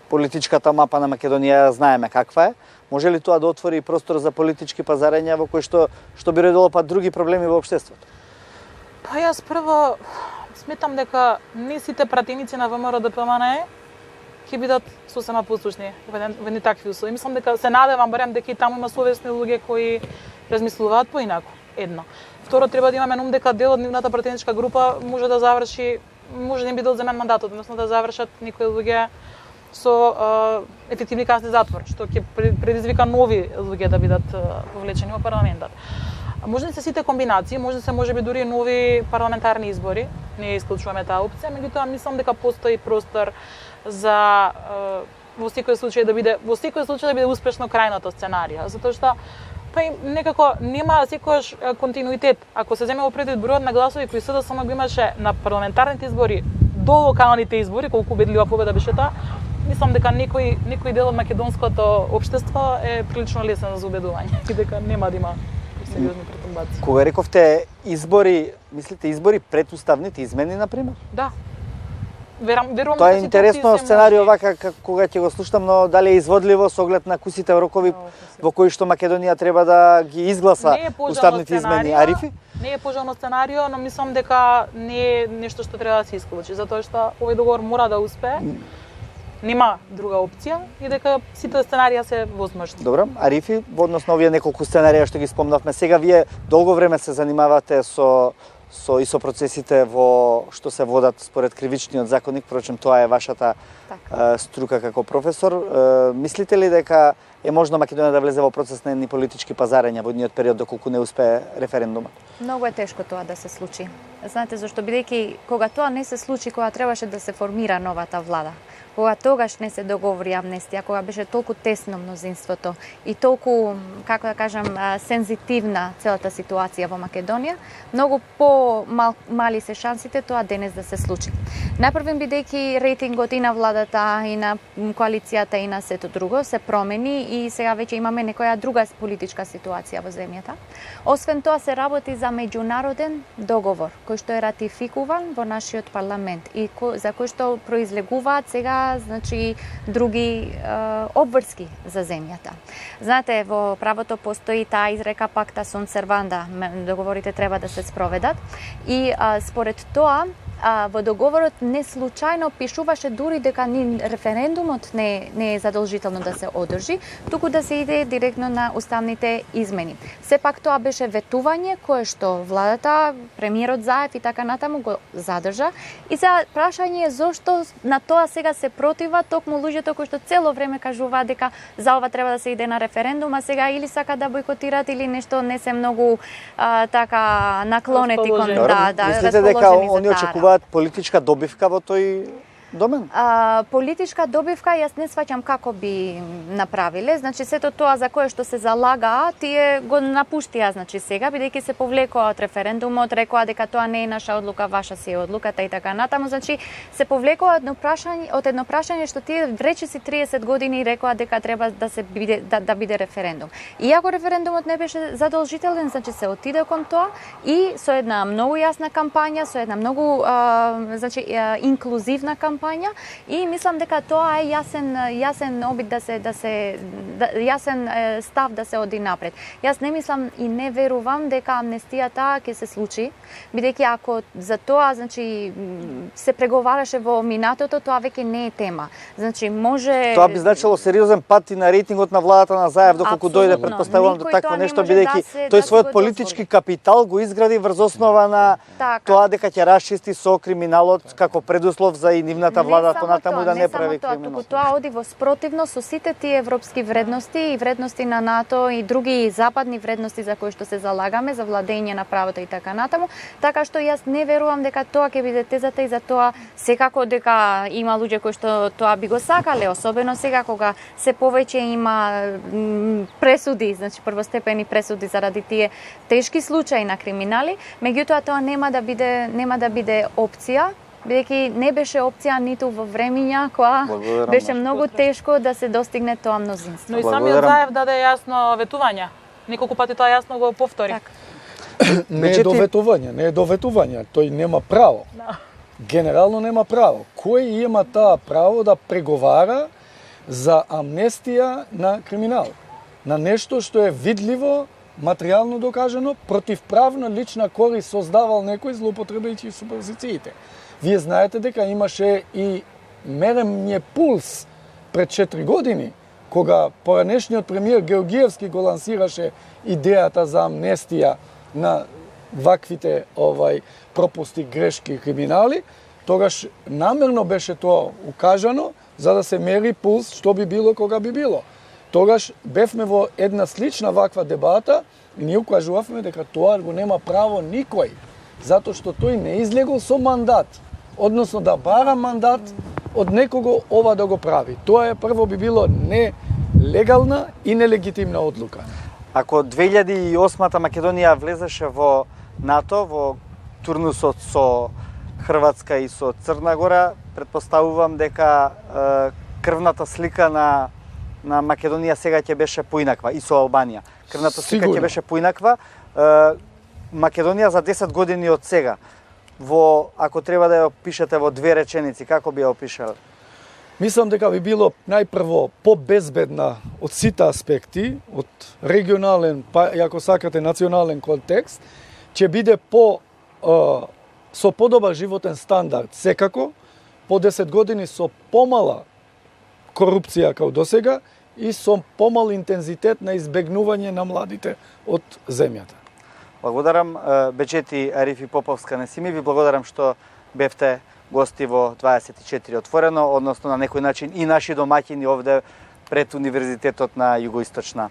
политичката мапа на Македонија знаеме каква е. Може ли тоа да отвори простор за политички пазарења во кои што би родило па други проблеми во општеството? Па јас прво сметам дека не сите пратеници на ВМРО ДПМНЕ ќе бидат сосема послушни во едни такви услови. Мислам дека се надевам барем дека и таму има совесни луѓе кои размислуваат поинаку. Едно. Второ, треба да имаме на ум дека дел од нивната пратеничка група може да заврши, може да им биде одземен мандатот, односно да завршат некои луѓе со ефективни казни затвор, што ќе предизвика нови луѓе да бидат повлечени во парламентот. Може да се сите комбинации, може да се можеби дури нови парламентарни избори, не исклучуваме таа опција, меѓутоа мислам дека постои простор за во секој случај да биде успешно крајното сценарија, затоа што па некако нема секојаш континуитет. Ако се земе во предвид бројот на гласови кои СДСМ го имаше на парламентарните избори до локалните избори, колку убедлива победа беше тоа, мислам дека некој дел од македонското општество е прилично лесен за убедување и дека нема да има сериозни претумбации. Кога рековте избори, мислите избори пред уставните измени, например? Да. Верувам тоа е интересно сценарио вака кога ќе го слушам, но дали е изводливо со оглед на кусите рокови во кои што Македонија треба да ги изгласа уставните измени. Арифи? Не е пожелно сценарио, но мислам дека не е нешто што треба да се исклучи, затоа што овој договор мора да успее. Нема друга опција и дека сите сценарија се возможни. Добро, Арифи, во однос на овие неколку сценарија што ги спомнавме сега, вие долго време се занимавате со процесите во што се водат според кривичниот законник, впрочем тоа е вашата струка како професор. Мислите ли дека е можно Македонија да влезе во процес на едни политички пазарења во едниот период доколку не успее референдумот? Многу е тешко тоа да се случи. Знаете зашто, бидејќи кога тоа не се случи, кога требаше да се формира новата влада, кога тогаш не се договори амнестија, кога беше толку тесно мнозинството и толку, како да кажам, сензитивна целата ситуација во Македонија, многу по-мали се шансите тоа денес да се случи. Најпрвен бидејќи рейтингот и на владата, и на коалицијата, и на сето друго се промени и сега веќе имаме некоја друга политичка ситуација во земјата. Освен тоа се работи за меѓународен договор кој што е ратификуван во нашиот парламент и за кој што произлегуваат сега има значи други обврски за земјата. Знаете, во правото постои таа изрека пакта sunt servanda, договорите треба да се спроведат и според тоа во договорот не случајно пишуваше дури дека ни референдумот не е задолжително да се одржи, туку да се иде директно на уставните измени. Сепак тоа беше ветување кое што владата, премиерот Заев и така натаму го задржа. И за прашање е зошто на тоа сега се протива токму луѓето кои што цело време кажуваат дека за ова треба да се иде на референдум, а сега или сакаат да бойкотираат или нешто не се многу така наклонети кон Мислите дека они очекуваат политичка добивка во тој домен? Политичка добивка јас не сваќам како би направиле. Значи сето тоа за кое што се залагаа, тие го напуштија значи сега, бидејќи се повлекоа од референдумот, рекоа дека тоа не е наша одлука, ваша си е одлуката и така натаму. Значи се повлекоа од едно прашање што тие речиси 30 години рекоа дека треба да се биде да биде референдум. Иако референдумот не беше задолжителен, значи се отиде кон тоа и со една многу јасна кампања, со една многу значи инклузивна кампања и мислам дека тоа е јасен обид јасен став да се оди напред. Јас не мислам и не верувам дека амнестијата ќе се случи, бидејќи ако за тоа значи се преговараше во минатото, тоа веќе не е тема. Значи може Тоа би значило сериозен пат и на рейтингот на владата на Заев доколку дојде, претпоставувам до такво нешто, бидејќи тој својот политички капитал го изгради врз основа на тоа дека ќе расчисти со криминалот како предуслов за и нивната влада понатаму да не прави криминал. Тоа оди во спротивно со сите тие европски вредности и вредности на НАТО и други западни вредности за кои што се залагаме за владење на правото и така натаму, така што јас не верувам дека тоа ќе биде тезата и за тоа секако дека има луѓе кои што тоа би го сакале, особено сега кога се повеќе има пресуди, значи првостепени пресуди заради тие тешки случаи на криминали, меѓутоа тоа нема да биде опција, бидејќи не беше опција ниту во времиња кога беше многу тешко да се достигне тоа мнозинство. Но и самиот Заев даде јасно ветување. Неколку пати тоа јасно го повтори. Не е до ветување, тој нема право. Генерално нема право. Кој има таа право да преговара за амнестија на криминал? На нешто што е видливо, материјално докажано, противправна лична корист создавал некој злоупотребајќи супозициите. Вие знаете дека имаше и мерење пулс пред 4 години, кога поранешниот премиер Георгиевски го лансираше идејата за амнестија на ваквите пропусти, грешки и криминали, тогаш намерно беше тоа укажано за да се мери пулс што би било кога би било. Тогаш бевме во една слична ваква дебата и ние укажувавме дека тоа го нема право никој, затоа што тој не излегол со мандат, односно да бара мандат од некого ова да го прави. Тоа прво би било нелегална и нелегитимна одлука. Ако 2008-та Македонија влезеше во НАТО, во турнусот со Хрватска и со Црна Гора, претпоставувам дека крвната слика на Македонија сега ќе беше поинаква и со Албанија. Крвната слика ќе беше поинаква. Македонија за 10 години од сега, ако треба да ја опишете во 2 реченици, како би ја опишал? Мислам дека би било најпрво побезбедна од сите аспекти, од регионален, па ако сакате национален контекст, ќе биде со подобар животен стандард секако, по 10 години со помала корупција како досега и со помал интензитет на избегнување на младите од земјата. Благодарам, Беџети Арифи Поповска Несими, ви благодарам што бевте гости во 24 отворено, односно на некој начин и наши домаќини овде пред Универзитетот на Југоисточна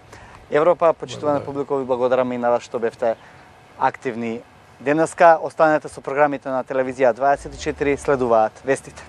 Европа. Почитувана публика, ви благодарам и на вас што бевте активни денеска. Останете со програмите на телевизија 24, следуваат вестите.